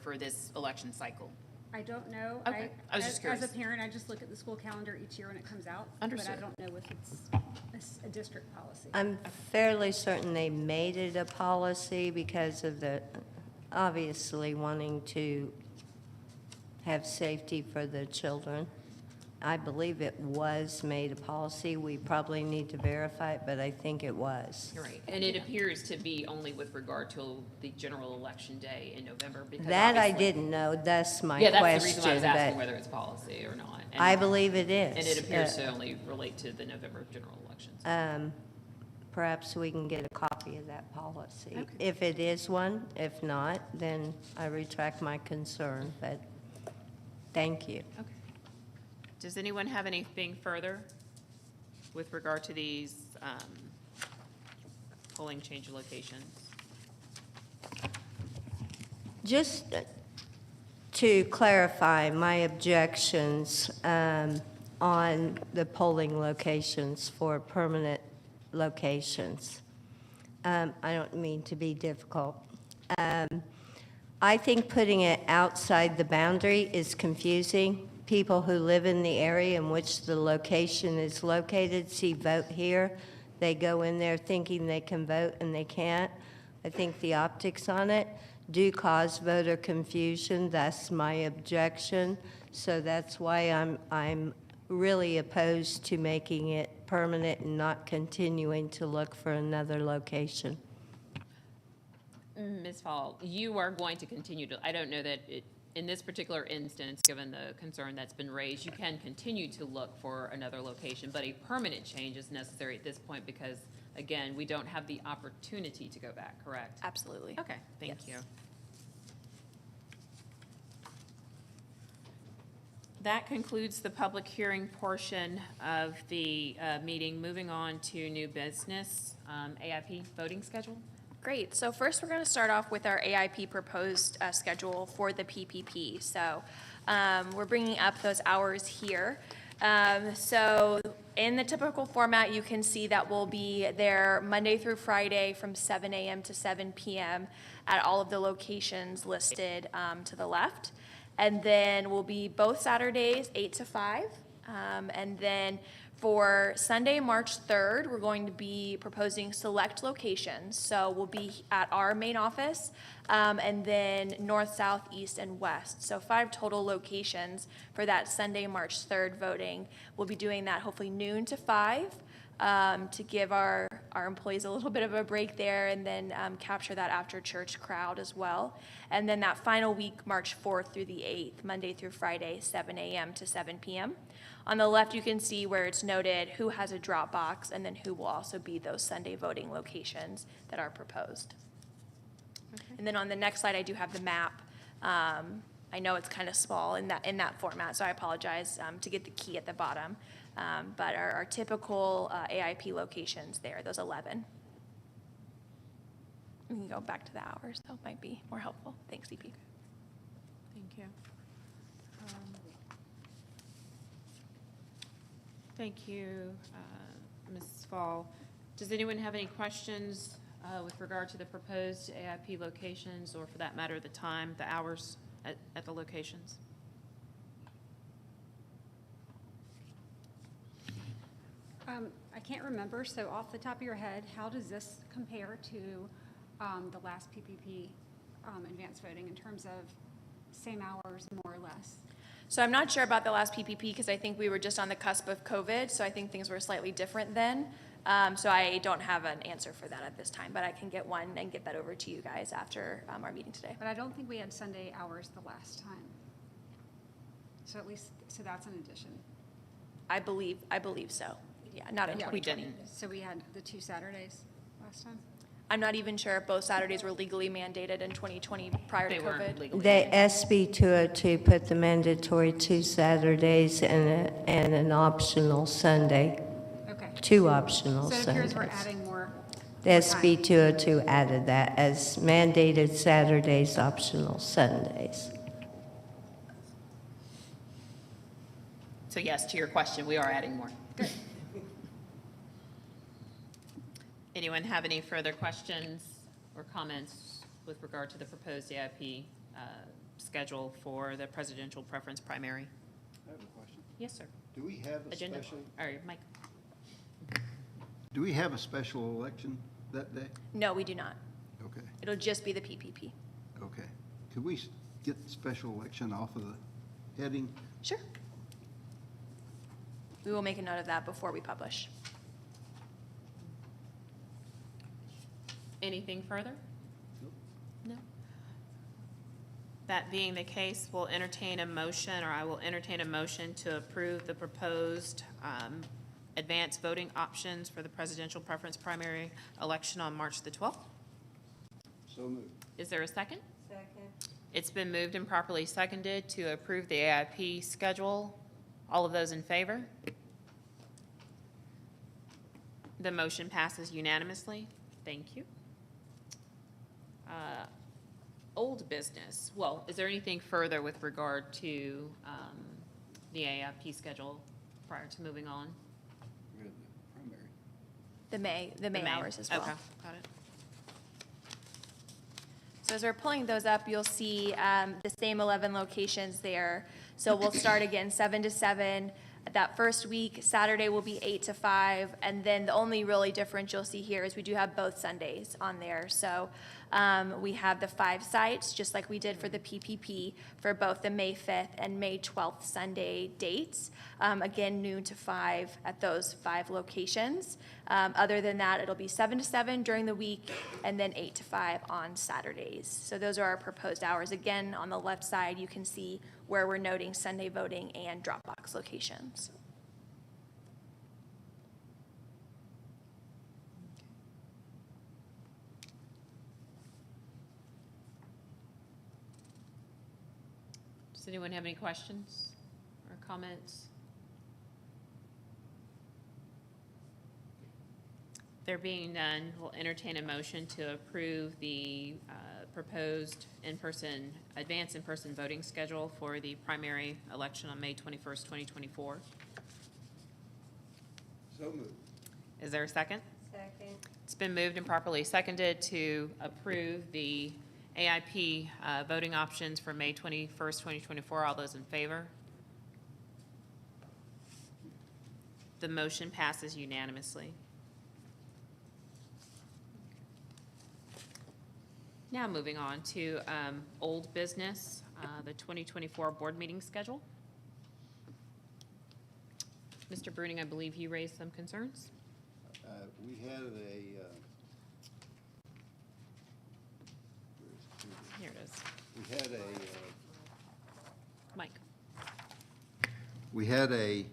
S1: for this election cycle?
S11: I don't know.
S1: Okay. I was just curious.
S11: As a parent, I just look at the school calendar each year when it comes out.
S1: Understood.
S11: But I don't know if it's a district policy.
S10: I'm fairly certain they made it a policy because of obviously wanting to have safety for the children. I believe it was made a policy. We probably need to verify it, but I think it was.
S1: You're right. And it appears to be only with regard to the general election day in November because
S10: That I
S1: obviously-
S10: didn't know. That's my
S1: Yeah,
S10: question.
S1: that's the reason why I was asking
S10: but
S1: whether it's policy or not. And-
S10: I believe it is.
S1: And it appears to only relate to the November general elections.
S10: Perhaps we can get a copy of that policy. If it is one, if not, then I retract my concern, but thank you.
S1: Okay. Does anyone have anything further with regard to these polling change locations?
S10: Just to clarify my objections on the polling locations for permanent locations. I don't mean to be difficult. I think putting it outside the boundary is confusing. People who live in the area in which the location is located see vote here. They go in there thinking they can vote and they can't. I think the optics on it do cause voter confusion. That's my objection. So that's why I'm really opposed to making it permanent and not continuing to look for another location.
S1: Ms. Fall, you are going to continue to, I don't know that it, in this particular instance, given the concern that's been raised, you can continue to look for another location, but a permanent change is necessary at this point because, again, we don't have the opportunity to go back, correct?
S3: Absolutely.
S1: Okay, thank
S3: Yes.
S1: you. That concludes the public hearing portion of the meeting. Moving on to new business, AIP voting schedule.
S3: Great. So first, we're going to start off with our AIP proposed schedule for the PPP. So we're bringing up those hours here. So in the typical format, you can see that we'll be there Monday through Friday from 7 a.m. to 7 p.m. at all of the locations listed to the left. And then we'll be both Saturdays, 8 to 5. And then for Sunday, March 3rd, we're going to be proposing select locations. So we'll be at our main office, and then north, south, east, and west. So 5 total locations for that Sunday, March 3rd voting. We'll be doing that hopefully noon to 5 to give our employees a little bit of a break there and then capture that after church crowd as well. And then that final week, March 4th through the 8th, Monday through Friday, 7 a.m. to 7 p.m. On the left, you can see where it's noted who has a drop box and then who will also be those Sunday voting locations that are proposed. Okay. And then on the next slide, I do have the map. I know it's kind of small in that format, so I apologize to get the key at the bottom. But our typical AIP locations there, those 11. We can go back to the hours, that might be more helpful. Thanks, CP.
S1: Thank you. Thank you, Ms. Fall. Does anyone have any questions with regard to the proposed AIP locations, or for that matter, the time, the hours at the locations?
S11: I can't remember, so off the top of your head, how does this compare to the last PPP advanced voting in terms of same hours, more or less?
S3: So I'm not sure about the last PPP because I think we were just on the cusp of COVID, so I think things were slightly different then. So I don't have an answer for that at this time, but I can get one and get that over to you guys after our meeting today.
S11: But I don't think we had Sunday hours the last time. So at least, so that's an addition.
S3: I believe so. Yeah, not in
S11: Yeah,
S3: 2020.
S1: we didn't.
S11: So we had the 2 Saturdays last time?
S3: I'm not even sure if both Saturdays were legally mandated in 2020 prior to
S1: They weren't
S3: COVID.
S1: legally.
S10: The SB 202 put the mandatory 2 Saturdays and an optional Sunday,
S11: Okay.
S10: 2 optional
S11: So it
S10: Sundays.
S11: appears we're adding more.
S10: The SB 202 added that as mandated Saturdays, optional Sundays.
S1: So yes, to your question, we are adding more. Good. Anyone have any further questions or comments with regard to the proposed AIP schedule for the presidential preference primary?
S2: I have a question.
S1: Yes, sir.
S2: Do we have a
S1: Agenda,
S2: special,
S1: or Mike?
S2: do we have a special election that day?
S3: No, we do not.
S2: Okay,
S3: It'll just be the PPP.
S2: okay. Could we get special election off of the heading?
S3: Sure. we will make a note of that before we publish.
S1: Anything further? No. That being the case, we'll entertain a motion, or I will entertain a motion to approve the proposed advanced voting options for the presidential preference primary election on March the 12th.
S2: So moved.
S1: Is there a second?
S10: Second.
S1: It's been moved and properly seconded to approve the AIP schedule. All of those in favor? The motion passes unanimously. Thank you. Old business. Well, is there anything further with regard to the AIP schedule prior to moving on?
S2: We have the primary.
S3: The May hours as well.
S1: Okay, got it.
S3: So as we're pulling those up, you'll see the same 11 locations there. So we'll start again 7 to 7. That first week, Saturday will be 8 to 5. And then the only really difference you'll see here is we do have both Sundays on there. So we have the 5 sites, just like we did for the PPP, for both the May 5th and May 12th Sunday dates. Again, noon to 5 at those 5 locations. Other than that, it'll be 7 to 7 during the week, and then 8 to 5 on Saturdays. So those are our proposed hours. Again, on the left side, you can see where we're noting Sunday voting and drop-box locations.
S1: Does anyone have any questions or comments? There being none, we'll entertain a motion to approve the proposed advanced in-person voting schedule for the primary election on May 21st, 2024.
S2: So moved.
S1: Is there a second?
S10: Second.
S1: It's been moved and properly seconded to approve the AIP voting options for May 21st, 2024. All those in favor? The motion passes unanimously. Now moving on to old business, the 2024 board meeting schedule. Mr. Bruning, I believe you raised some concerns?
S2: We had
S1: Here it is. Mike.
S2: we had a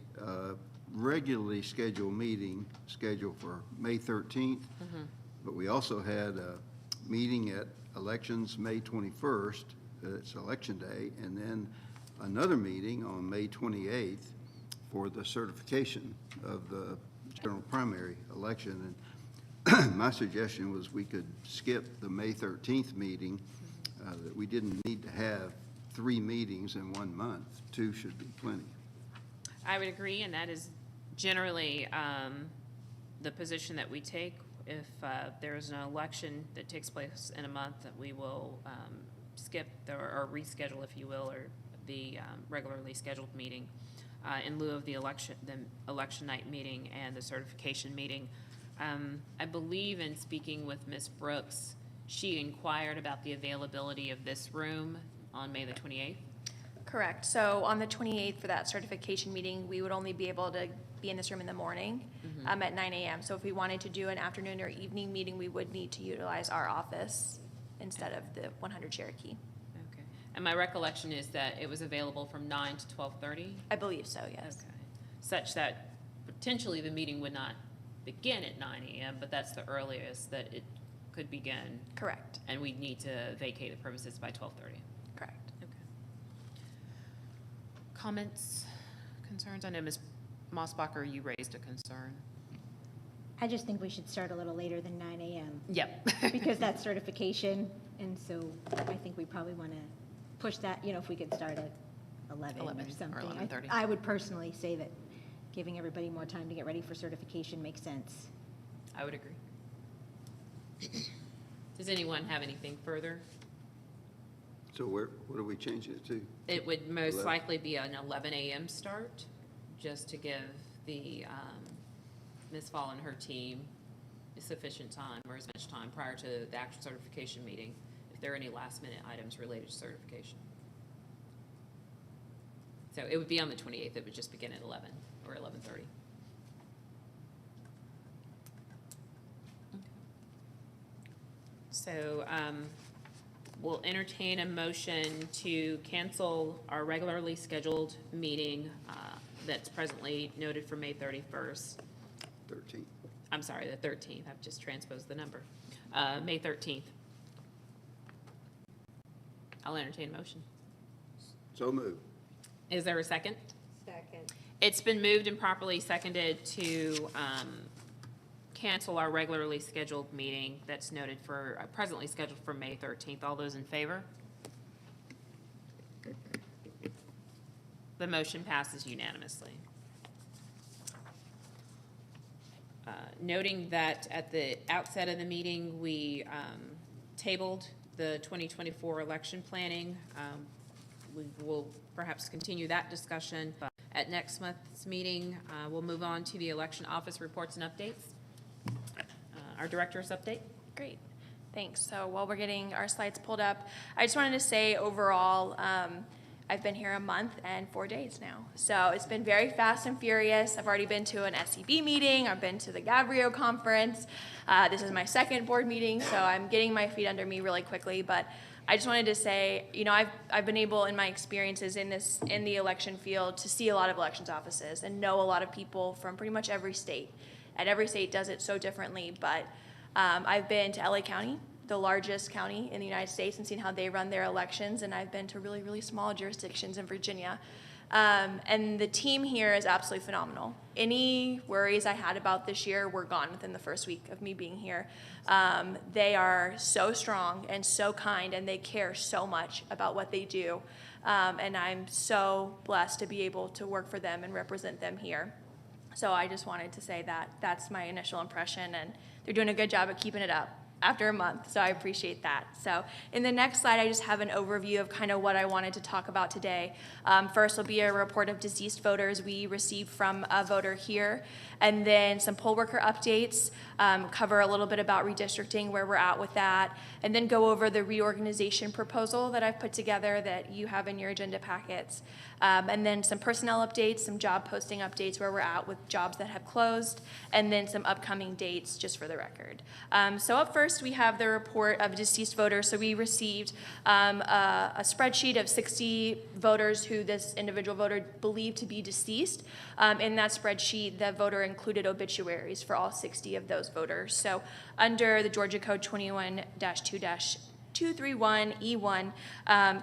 S2: regularly scheduled meeting scheduled for May 13th, but we also had a meeting at elections May 21st, it's election day, and then another meeting on May 28th for the certification of the general primary election. And my suggestion was we could skip the May 13th meeting, that we didn't need to have 3 meetings in 1 month. 2 should be plenty.
S1: I would agree, and that is generally the position that we take. If there is an election that takes place in a month, that we will skip or reschedule, if you will, or the regularly scheduled meeting in lieu of the election night meeting and the certification meeting. I believe in speaking with Ms. Brooks, she inquired about the availability of this room on May the 28th.
S3: Correct. So on the 28th for that certification meeting, we would only be able to be in this room in the morning at 9 a.m. So if we wanted to do an afternoon or evening meeting, we would need to utilize our office instead of the 100 Cherokee.
S1: Okay. And my recollection is that it was available from 9 to 12:30?
S3: I believe so, yes.
S1: Okay. Such that potentially the meeting would not begin at 9 a.m., but that's the earliest that it could begin.
S3: Correct.
S1: And we'd need to vacate the premises by 12:30.
S3: Correct.
S1: Okay. Comments, concerns? I know Ms. Mossbacher, you raised a concern.
S9: I just think we should start a little later than 9 a.m.
S1: Yep.
S9: because that's certification, and so I think we probably want to push that, if we could start at 11
S1: 11
S9: or
S1: or
S9: something.
S1: 11:30.
S9: I would personally say that giving everybody more time to get ready for certification makes sense.
S1: I would agree. Does anyone have anything further?
S2: So what are we changing it to?
S1: It would most
S2: 11.
S1: likely be an 11 a.m. start, just to give the Ms. Fall and her team sufficient time, or as much time prior to the actual certification meeting, if there are any last-minute items related to certification. So it would be on the 28th. It would just begin at 11 or 11:30. So we'll entertain a motion to cancel our regularly scheduled meeting that's presently noted for May 31st.
S2: 13.
S1: I'm sorry, the 13th. I've just transposed the number. May 13th. I'll entertain a motion.
S2: So moved.
S1: Is there a second?
S10: Second.
S1: It's been moved and properly seconded to cancel our regularly scheduled meeting that's noted for, presently scheduled for May 13th. All those in favor? The motion passes unanimously. Noting that at the outset of the meeting, we tabled the 2024 election planning. We will perhaps continue that discussion, but at next month's meeting, we'll move on to the election office reports and updates. Our director's update.
S3: Great, thanks. So while we're getting our slides pulled up, I just wanted to say overall, I've been here a month and 4 days now. So it's been very fast and furious. I've already been to an SEB meeting. I've been to the Gabriel conference. This is my second board meeting, so I'm getting my feet under me really quickly. But I just wanted to say, you know, I've been able in my experiences in the election field to see a lot of elections offices and know a lot of people from pretty much every state. And every state does it so differently, but I've been to LA County, the largest county in the United States, and seen how they run their elections, and I've been to really, really small jurisdictions in Virginia. And the team here is absolutely phenomenal. Any worries I had about this year were gone within the first week of me being here. They are so strong and so kind, and they care so much about what they do. And I'm so blessed to be able to work for them and represent them here. So I just wanted to say that that's my initial impression, and they're doing a good job at keeping it up after a month, so I appreciate that. So in the next slide, I just have an overview of kind of what I wanted to talk about today. First will be a report of deceased voters we received from a voter here, and then some poll worker updates, cover a little bit about redistricting, where we're at with that, and then go over the reorganization proposal that I've put together that you have in your agenda packets. And then some personnel updates, some job posting updates, where we're at with jobs that have closed, and then some upcoming dates just for the record. So up first, we have the report of deceased voters. So we received a spreadsheet of 60 voters who this individual voter believed to be deceased. In that spreadsheet, the voter included obituaries for all 60 of those voters. So under the Georgia Code 21-2-231E1,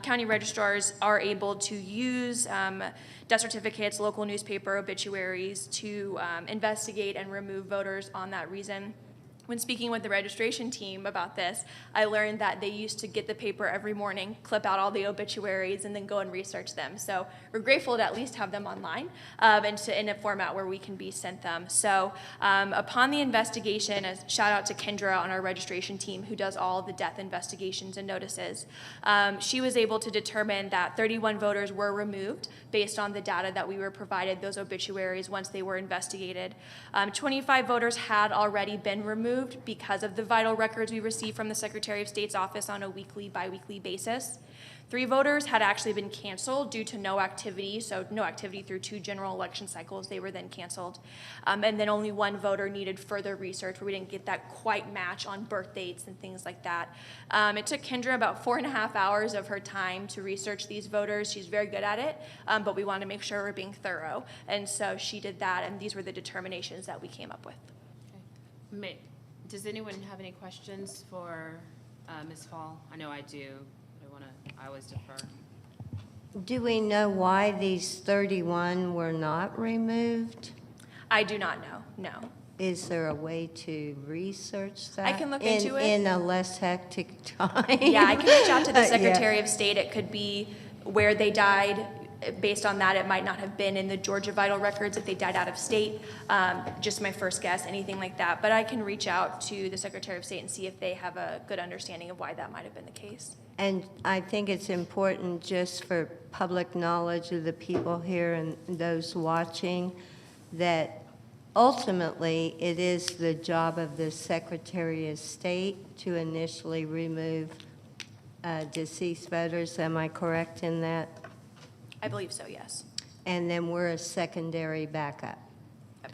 S3: county registrars are able to use death certificates, local newspaper obituaries to investigate and remove voters on that reason. When speaking with the registration team about this, I learned that they used to get the paper every morning, clip out all the obituaries, and then go and research them. So we're grateful to at least have them online and in a format where we can be sent them. So upon the investigation, a shout out to Kendra on our registration team who does all the death investigations and notices. She was able to determine that 31 voters were removed based on the data that we were provided, those obituaries, once they were investigated. 25 voters had already been removed because of the vital records we received from the Secretary of State's office on a weekly, bi-weekly basis. 3 voters had actually been canceled due to no activity, so no activity through 2 general election cycles. They were then canceled. And then only 1 voter needed further research where we didn't get that quite match on birth dates and things like that. It took Kendra about 4.5 hours of her time to research these voters. She's very good at it, but we wanted to make sure we're being thorough. And so she did that, and these were the determinations that we came up with.
S1: Okay. Does anyone have any questions for Ms. Fall? I know I do. I always defer.
S10: Do we know why these 31 were not removed?
S3: I do not know, no.
S10: Is there a way to research that?
S3: I can look into it.
S10: In a less hectic time?
S3: Yeah, I can reach out to the Secretary
S10: Yeah.
S3: of State. It could be where they died. Based on that, it might not have been in the Georgia vital records if they died out of state. Just my first guess, anything like that. But I can reach out to the Secretary of State and see if they have a good understanding of why that might have been the case.
S10: And I think it's important just for public knowledge of the people here and those watching that ultimately it is the job of the Secretary of State to initially remove deceased voters. Am I correct in that?
S3: I believe so, yes.
S10: And then we're a secondary backup.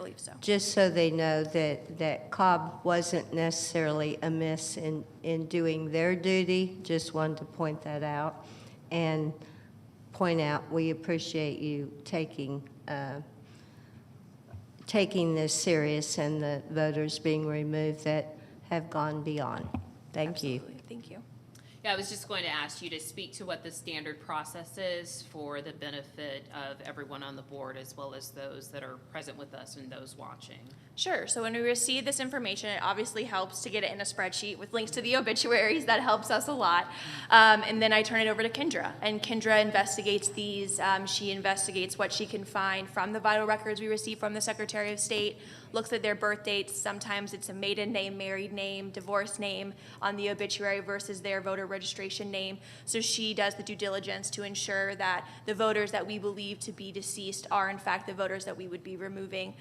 S3: believe so.
S10: Just so they know that Cobb wasn't necessarily amiss in doing their duty, just wanted to point that out. And point out, we appreciate you taking this serious and the voters being removed that have gone beyond. Thank you.
S3: Absolutely. Thank you.
S1: Yeah, I was just going to ask you to speak to what the standard process is for the benefit of everyone on the board, as well as those that are present with us and those watching.
S3: Sure. So when we receive this information, it obviously helps to get it in a spreadsheet with links to the obituaries. That helps us a lot. And then I turn it over to Kendra, and Kendra investigates these. She investigates what she can find from the vital records we receive from the Secretary of State, looks at their birth dates. Sometimes it's a maiden name, married name, divorce name on the obituary versus their voter registration name. So she does the due diligence to ensure that the voters that we believe to be deceased are in fact the voters that we would be removing.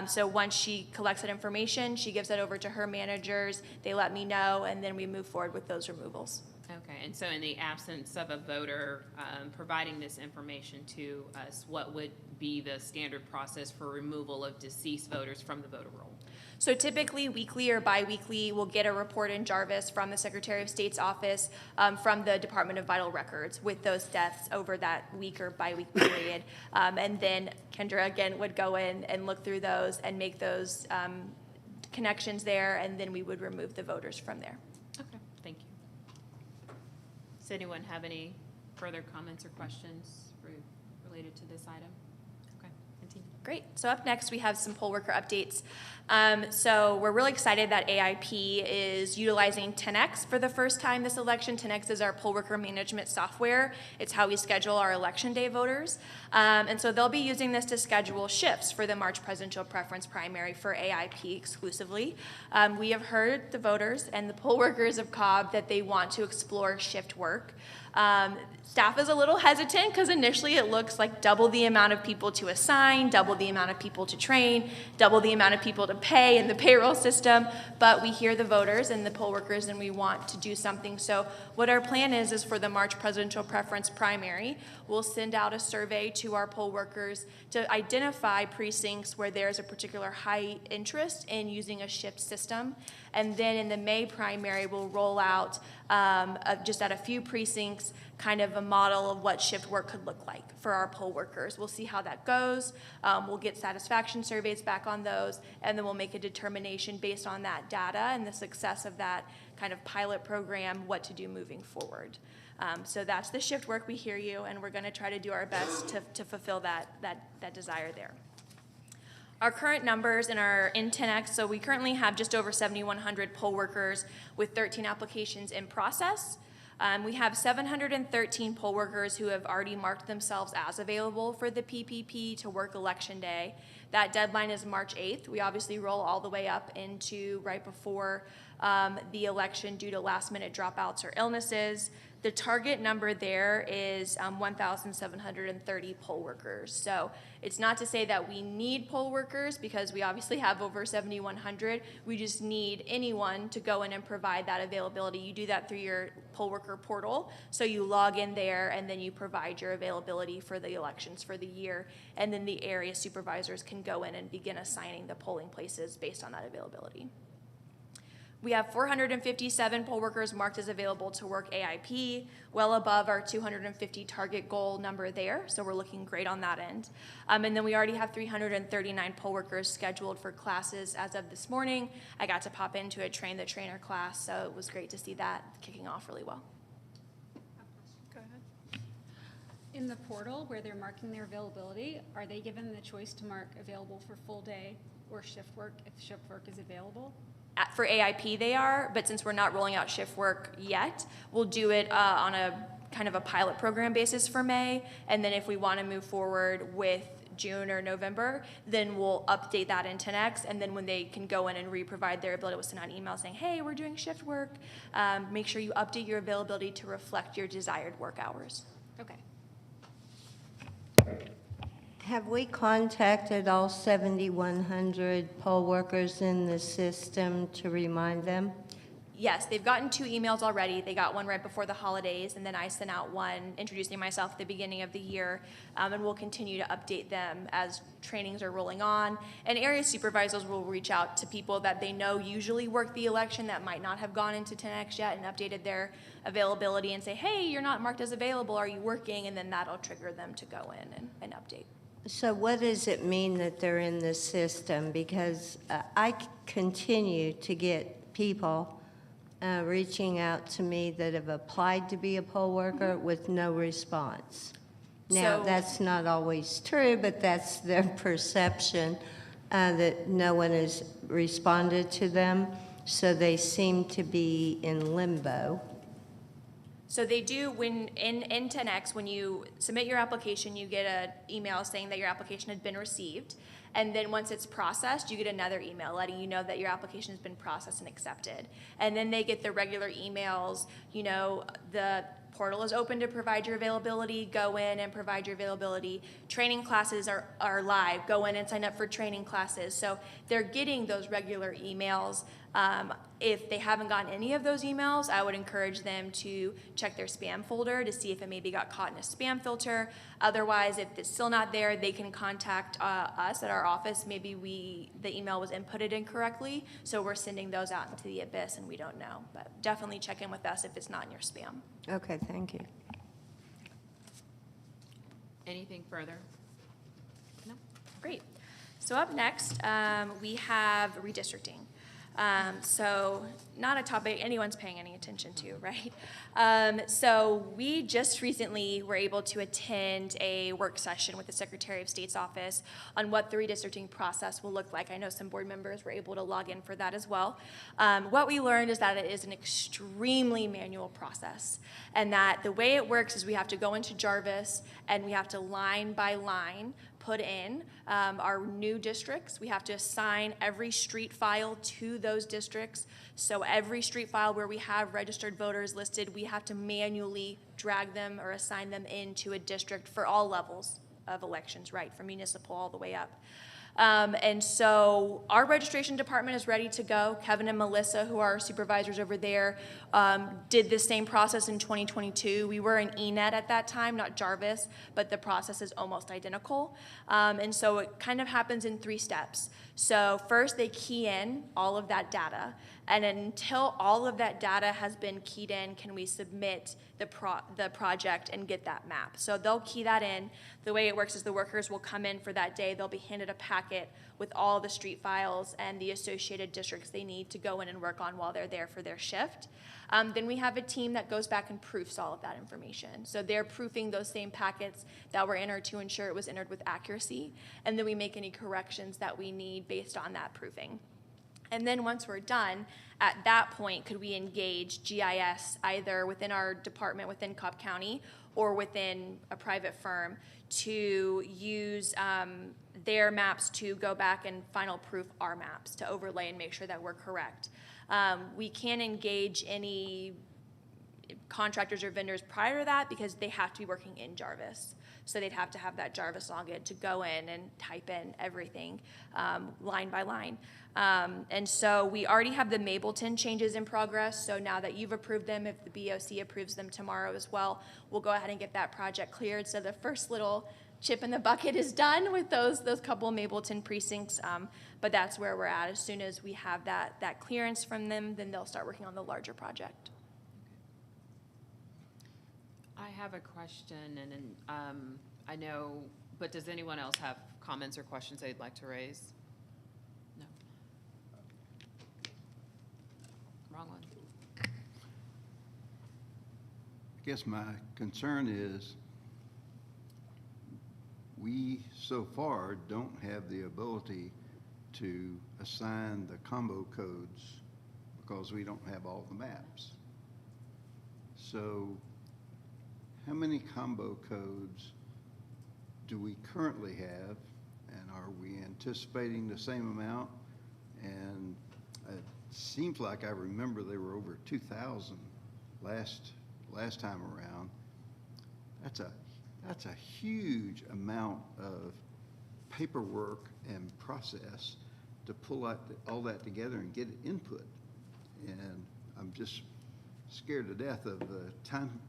S3: So once she collects that information, she gives that over to her managers, they let me know, and then we move forward with those removals.
S1: Okay, and so in the absence of a voter providing this information to us, what would be the standard process for removal of deceased voters from the voter roll?
S3: So typically, weekly or biweekly, we'll get a report in Jarvis from the Secretary of State's office, from the Department of Vital Records with those deaths over that week or bi-week period. And then Kendra, again, would go in and look through those and make those connections there, and then we would remove the voters from there.
S1: Okay, thank you. Does anyone have any further comments or questions related to this item? Okay, continue.
S3: Great. So up next, we have some poll worker updates. So we're really excited that AIP is utilizing 10X for the first time this election. 10X is our poll worker management software. It's how we schedule our election day voters. And so they'll be using this to schedule shifts for the March presidential preference primary for AIP exclusively. We have heard the voters and the poll workers of Cobb that they want to explore shift work. Staff is a little hesitant because initially it looks like double the amount of people to assign, double the amount of people to train, double the amount of people to pay in the payroll system, but we hear the voters and the poll workers and we want to do something. So what our plan is for the March presidential preference primary, we'll send out a survey to our poll workers to identify precincts where there's a particular high interest in using a shift system. And then in the May primary, we'll roll out just at a few precincts kind of a model of what shift work could look like for our poll workers. We'll see how that goes. We'll get satisfaction surveys back on those, and then we'll make a determination based on that data and the success of that kind of pilot program, what to do moving forward. So that's the shift work. We hear you, and we're going to try to do our best to fulfill that desire there. Our current numbers in 10X, so we currently have just over 7,100 poll workers with 13 applications in process. We have 713 poll workers who have already marked themselves as available for the PPP to work Election Day. That deadline is March 8th. We obviously roll all the way up into right before the election due to last-minute dropouts or illnesses. The target number there is 1,730 poll workers. So it's not to say that we need poll workers because we obviously have over 7,100. We just need anyone to go in and provide that availability. You do that through your poll worker portal. So you log in there and then you provide your availability for the elections for the year. And then the area supervisors can go in and begin assigning the polling places based on that availability. We have 457 poll workers marked as available to work AIP, well above our 250 target goal number there, so we're looking great on that end. And then we already have 339 poll workers scheduled for classes as of this morning. I got to pop into a train the trainer class, so it was great to see that kicking off really well.
S11: Go ahead. In the portal where they're marking their availability, are they given the choice to mark available for full day or shift work if shift work is available?
S3: For AIP they are, but since we're not rolling out shift work yet, we'll do it on a kind of a pilot program basis for May, and then if we want to move forward with June or November, then we'll update that in 10X, and then when they can go in and re-provide their ability, we'll send out an email saying, hey, we're doing shift work. Make sure you update your availability to reflect your desired work hours.
S11: Okay.
S10: Have we contacted all 7,100 poll workers in the system to remind them?
S3: Yes, they've gotten 2 emails already. They got one right before the holidays, and then I sent out one introducing myself at the beginning of the year, and we'll continue to update them as trainings are rolling on. And area supervisors will reach out to people that they know usually work the election that might not have gone into 10X yet and updated their availability and say, hey, you're not marked as available, are you working? And then that'll trigger them to go in and update.
S10: So what does it mean that they're in the system? Because I continue to get people reaching out to me that have applied to be a poll worker with no response. Now,
S3: So-
S10: that's not always true, but that's their perception, that no one has responded to them, so they seem to be in limbo.
S3: So they do, when in 10X, when you submit your application, you get an email saying that your application had been received. And then once it's processed, you get another email letting you know that your application has been processed and accepted. And then they get the regular emails, you know, the portal is open to provide your availability, go in and provide your availability. Training classes are live, go in and sign up for training classes. So they're getting those regular emails. If they haven't gotten any of those emails, I would encourage them to check their spam folder to see if it maybe got caught in a spam filter. Otherwise, if it's still not there, they can contact us at our office. Maybe the email was inputted incorrectly, so we're sending those out into the abyss and we don't know. But definitely check in with us if it's not in your spam.
S10: Okay, thank you.
S1: Anything further? No?
S3: Great. So up next, we have redistricting. So not a topic anyone's paying any attention to, right? So we just recently were able to attend a work session with the Secretary of State's office on what the redistricting process will look like. I know some board members were able to log in for that as well. What we learned is that it is an extremely manual process, and that the way it works is we have to go into Jarvis and we have to line by line put in our new districts. We have to assign every street file to those districts. So every street file where we have registered voters listed, we have to manually drag them or assign them into a district for all levels of elections, right, from municipal all the way up. And so our registration department is ready to go. Kevin and Melissa, who are our supervisors over there, did the same process in 2022. We were in ENET at that time, not Jarvis, but the process is almost identical. And so it kind of happens in 3 steps. So first they key in all of that data, and until all of that data has been keyed in, can we submit the project and get that map. So they'll key that in. The way it works is the workers will come in for that day. They'll be handed a packet with all the street files and the associated districts they need to go in and work on while they're there for their shift. Then we have a team that goes back and proofs all of that information. So they're proofing those same packets that were entered to ensure it was entered with accuracy, and then we make any corrections that we need based on that proofing. And then once we're done, at that point, could we engage GIS either within our department within Cobb County or within a private firm to use their maps to go back and final proof our maps to overlay and make sure that we're correct. We can't engage any contractors or vendors prior to that because they have to be working in Jarvis. So they'd have to have that Jarvis login to go in and type in everything line by line. And so we already have the Mableton changes in progress. So now that you've approved them, if the BOC approves them tomorrow as well, we'll go ahead and get that project cleared. So the first little chip in the bucket is done with those couple of Mableton precincts. But that's where we're at. As soon as we have that clearance from them, then they'll start working on the larger project.
S1: I have a question, and I know, but does anyone else have comments or questions they'd like to raise? No. Wrong one.
S2: I guess my concern is we so far don't have the ability to assign the combo codes because we don't have all the maps. So how many combo codes do we currently have, and are we anticipating the same amount? And it seems like I remember there were over 2,000 last time around. That's a huge amount of paperwork and process to pull out all that together and get input. And I'm just scared to death of the time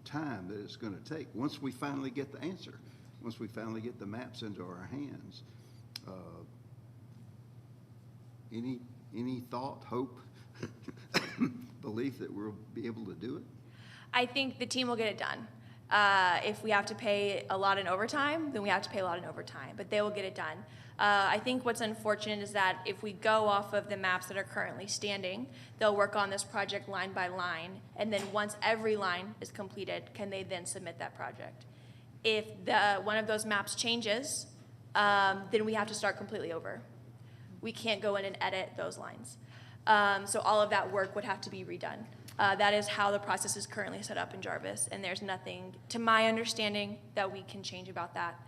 S2: that it's going to take once we finally get the answer, once we finally get the maps into our hands. Any thought, hope, belief that we'll be able to do it?
S3: I think the team will get it done. If we have to pay a lot in overtime, then we have to pay a lot in overtime, but they will get it done. I think what's unfortunate is that if we go off of the maps that are currently standing, they'll work on this project line by line, and then once every line is completed, can they then submit that project? If one of those maps changes, then we have to start completely over. We can't go in and edit those lines. So all of that work would have to be redone. That is how the process is currently set up in Jarvis, and there's nothing, to my understanding, that we can change about that.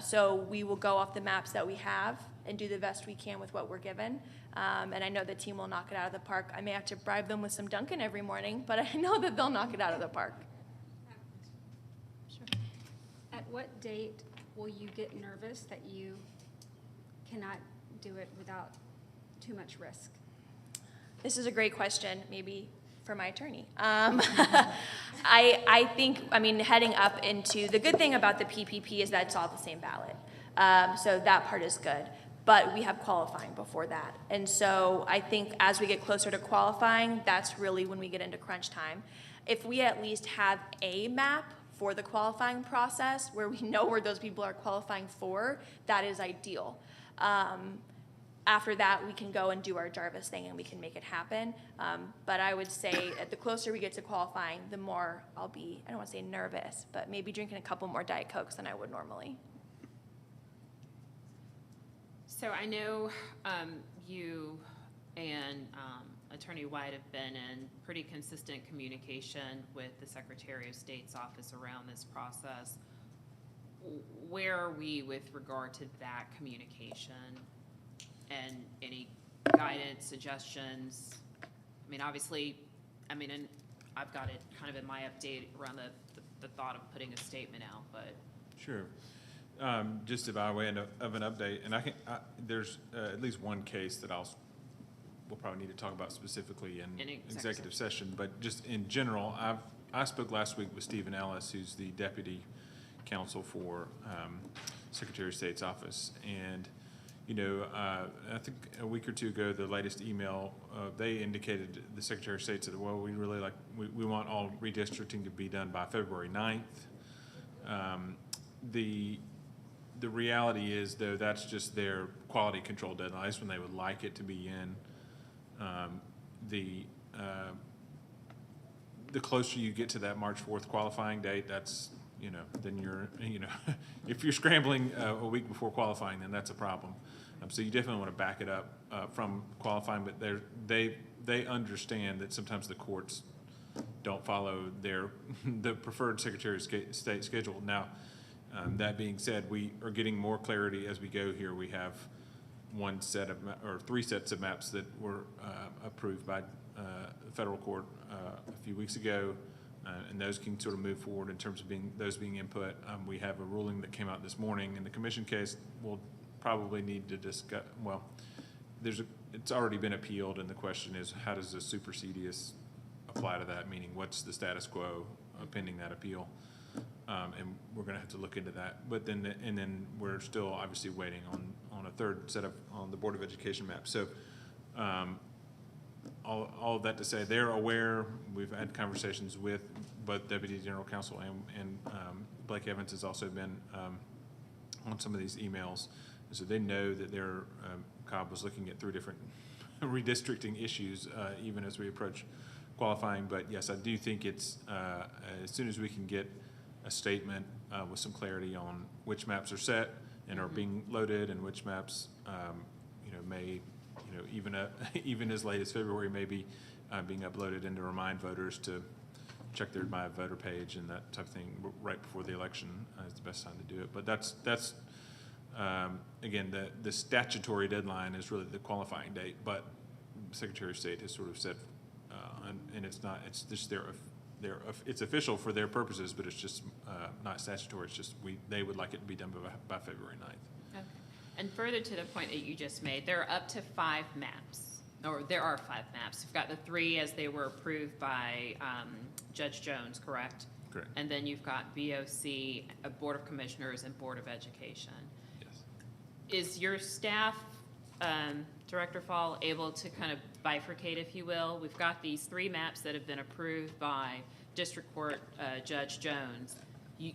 S3: So we will go off the maps that we have and do the best we can with what we're given. And I know the team will knock it out of the park. I may have to bribe them with some Dunkin' every morning, but I know that they'll knock it out of the park.
S11: Sure. At what date will you get nervous that you cannot do it without too much risk?
S3: This is a great question, maybe for my attorney. I think, heading up into, the good thing about the PPP is that it's all the same ballot. So that part is good. But we have qualifying before that. And so I think as we get closer to qualifying, that's really when we get into crunch time. If we at least have a map for the qualifying process where we know where those people are qualifying for, that is ideal. After that, we can go and do our Jarvis thing and we can make it happen. But I would say the closer we get to qualifying, the more I'll be, I don't want to say nervous, but maybe drinking a couple more Diet Cokes than I would normally.
S1: So I know you and Attorney White have been in pretty consistent communication with the Secretary of State's office around this process. Where are we with regard to that communication? And any guidance, suggestions? Obviously, and I've got it kind of in my update around the thought of putting a statement out, but.
S12: Sure. Just by way of an update, and there's at least one case that we'll probably need to talk about specifically in executive session, but just in general, I spoke last week with Stephen Ellis, who's the Deputy Counsel for Secretary of State's office, and I think a week or two ago, the latest email, they indicated, the Secretary of State said, well, we want all redistricting to be done by February 9th. The reality is, though, that's just their quality control deadline. That's when they would like it to be in. The closer you get to that March 4th qualifying date, that's, then you're, if you're scrambling a week before qualifying, then that's a problem. So you definitely want to back it up from qualifying, but they understand that sometimes the courts don't follow the preferred Secretary of State schedule. Now, that being said, we are getting more clarity as we go here. We have three sets of maps that were approved by the federal court a few weeks ago, and those can sort of move forward in terms of those being input. We have a ruling that came out this morning in the commission case. We'll probably need to discuss, well, it's already been appealed, and the question is, how does the supersedious apply to that, meaning what's the status quo pending that appeal? And we're going to have to look into that. But then we're still obviously waiting on a third set on the Board of Education map. So all of that to say, they're aware. We've had conversations with both Deputy General Counsel and Blake Evans has also been on some of these emails. And so they know that Cobb was looking at 3 different redistricting issues even as we approach qualifying. But yes, I do think it's as soon as we can get a statement with some clarity on which maps are set and are being loaded, and which maps, may, even as late as February, may be being uploaded, and to remind voters to check their My Voter page and that type of thing right before the election is the best time to do it. But that's again, the statutory deadline is really the qualifying date, but the Secretary of State has sort of said, and it's just it's official for their purposes, but it's just not statutory. It's just they would like it to be done by February 9th.
S1: Okay. And further to the point that you just made, there are up to 5 maps or there are 5 maps. You've got the 3 as they were approved by Judge Jones, correct?
S12: Correct.
S1: And then you've got BOC, a Board of Commissioners, and Board of Education.
S12: Yes.
S1: Is your staff, Director Fall, able to kind of bifurcate, if you will? We've got these 3 maps that have been approved by District Court Judge Jones.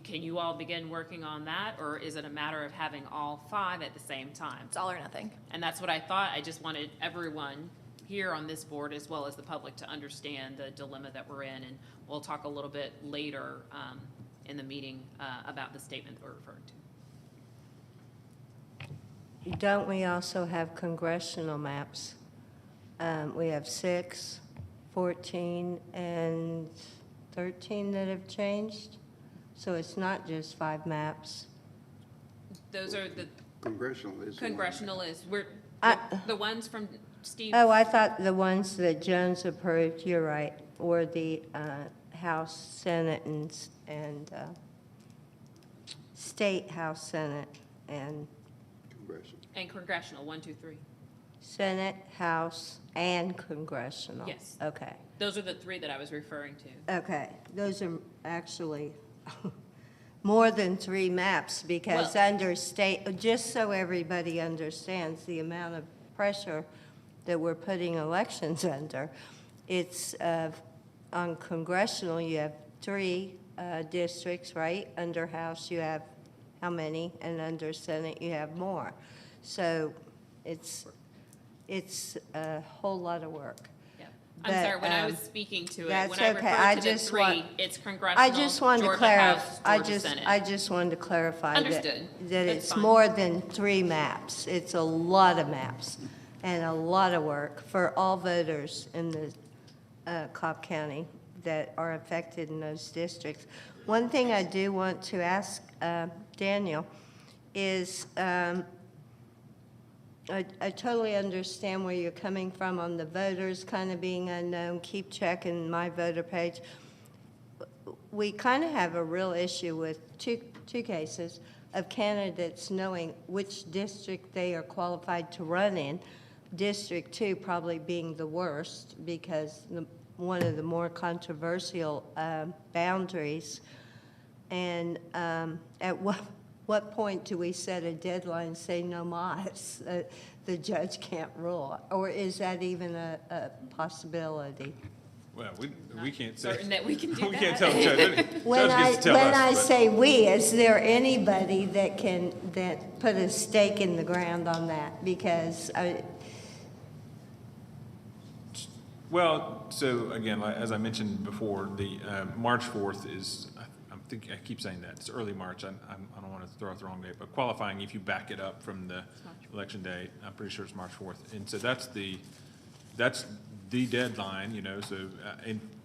S1: Can you all begin working on that, or is it a matter of having all 5 at the same time?
S3: It's all or nothing.
S1: And that's what I thought. I just wanted everyone here on this board, as well as the public, to understand the dilemma that we're in. And we'll talk a little bit later in the meeting about the statement that we're referring to.
S10: Don't we also have congressional maps? We have 6, 14, and 13 that have changed. So it's not just 5 maps.
S1: Those are the
S2: Congressional is.
S1: the ones from Steve.
S10: Oh, I thought the ones that Jones approved, you're right, were the House, Senate, and State House, Senate, and
S2: Congressional.
S1: And congressional, 1, 2, 3.
S10: Senate, House, and Congressional.
S1: Yes.
S10: Okay.
S1: Those are the 3 that I was referring to.
S10: Okay, those are actually more than 3 maps, because under state, just so everybody understands the amount of pressure that we're putting elections under, it's on congressional, you have 3 districts, right? Under House, you have how many? And under Senate, you have more. So it's a whole lot of work.
S1: I'm
S10: But,
S1: sorry, when I was speaking to it,
S10: that's
S1: when I
S10: okay.
S1: referred
S10: I
S1: to the
S10: just
S1: 3,
S10: want-
S1: it's congressional,
S10: I just wanted to
S1: Georgia
S10: clarify,
S1: House,
S10: I
S1: Georgia Senate.
S10: just wanted to clarify that.
S1: Understood.
S10: That
S1: That's
S10: it's
S1: fine.
S10: more than 3 maps. It's a lot of maps and a lot of work for all voters in the Cobb County that are affected in those districts. One thing I do want to ask Daniel is, I totally understand where you're coming from on the voters kind of being unknown. Keep checking my voter page. We kind of have a real issue with two cases of candidates knowing which district they are qualified to run in. District 2 probably being the worst because one of the more controversial boundaries. And at what point do we set a deadline, say no mas, the judge can't rule? Or is that even a possibility?
S12: Well, we can't say.
S1: Certain that we can do
S12: We can't
S1: that.
S12: tell the judge.
S10: When
S12: Judge gets to tell us.
S10: when I
S12: but-
S10: say we, is there anybody that put a stake in the ground on that? Because
S12: Well, so again, as I mentioned before, the March 4th is, I keep saying that, it's early March, I don't want to throw out the wrong date, but qualifying, if you back it up from the election day, I'm pretty sure it's March 4th. And so that's the deadline, you know, so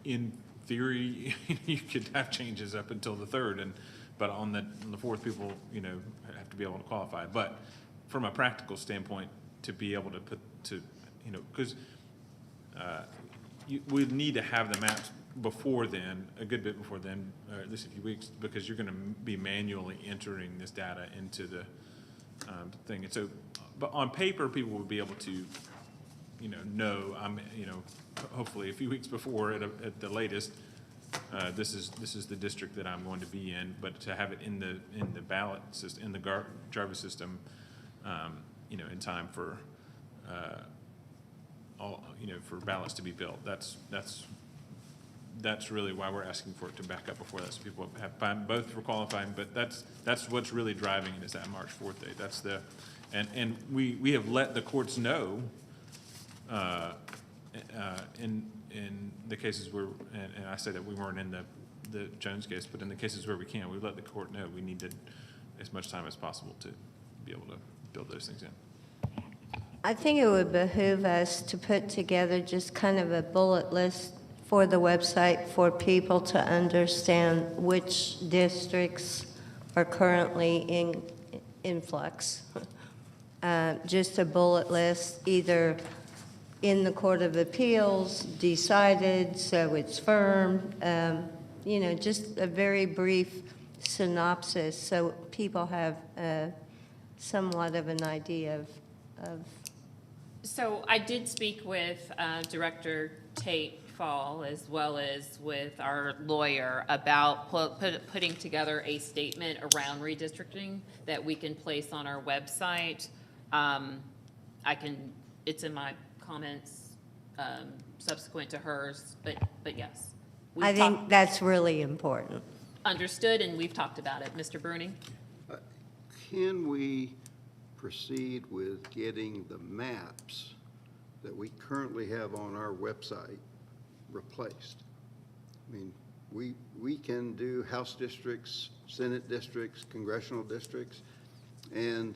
S12: in theory, you could have changes up until the 3rd, but on the 4th, people, you know, have to be able to qualify. But from a practical standpoint, to be able to you know, because we need to have the maps before then, a good bit before then, or at least a few weeks, because you're going to be manually entering this data into the thing. And so, but on paper, people will be able to, you know, you know, hopefully a few weeks before at the latest, this is the district that I'm going to be in. But to have it in the ballot system, in the Jarvis system, you know, in time for you know, for ballots to be built. That's really why we're asking for it to back up before that, so people have time both for qualifying, but that's what's really driving it, is that March 4th date. And we have let the courts know in the cases where, and I say that we weren't in the Jones case, but in the cases where we can, we let the court know we needed as much time as possible to be able to build those things in.
S10: I think it would behoove us to put together just kind of a bullet list for the website for people to understand which districts are currently in influx. Just a bullet list, either in the Court of Appeals, decided, so it's firm, you know, just a very brief synopsis so people have somewhat of an idea of
S1: So I did speak with Director Tate Fall as well as with our lawyer about putting together a statement around redistricting that we can place on our website. It's in my comments subsequent to hers, but yes.
S10: I
S1: We've
S10: think that's really important.
S1: understood, and we've talked about it. Mr. Bruni?
S2: Can we proceed with getting the maps that we currently have on our website replaced? I mean, we can do House districts, Senate districts, congressional districts, and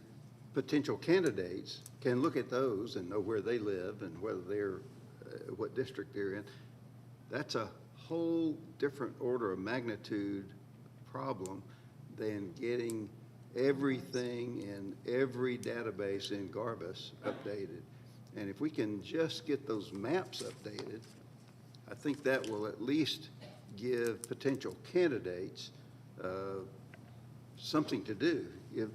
S2: potential candidates can look at those and know where they live and whether they're, what district they're in. That's a whole different order of magnitude problem than getting everything in every database in Garbus updated. And if we can just get those maps updated, I think that will at least give potential candidates something to do,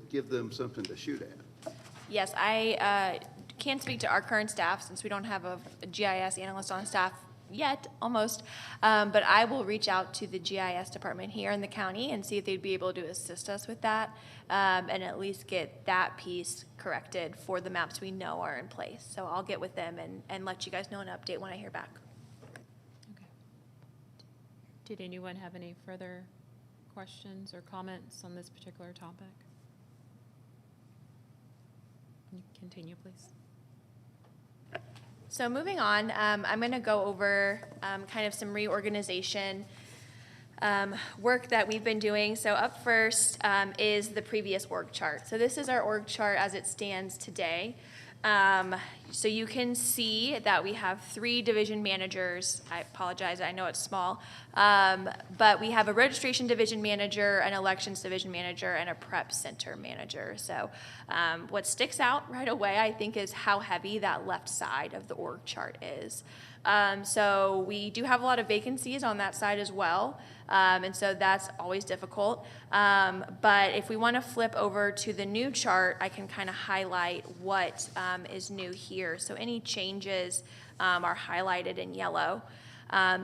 S2: give them something to shoot at.
S3: Yes, I can't speak to our current staff since we don't have a GIS analyst on staff yet, almost. But I will reach out to the GIS department here in the county and see if they'd be able to assist us with that and at least get that piece corrected for the maps we know are in place. So I'll get with them and let you guys know an update when I hear back.
S1: Okay. Did anyone have any further questions or comments on this particular topic? Can you continue, please?
S3: So moving on, I'm going to go over kind of some reorganization work that we've been doing. So up first is the previous org chart. So this is our org chart as it stands today. So you can see that we have 3 division managers. I apologize, I know it's small. But we have a registration division manager, an elections division manager, and a prep center manager. So what sticks out right away, I think, is how heavy that left side of the org chart is. So we do have a lot of vacancies on that side as well. And so that's always difficult. But if we want to flip over to the new chart, I can kind of highlight what is new here. So any changes are highlighted in yellow.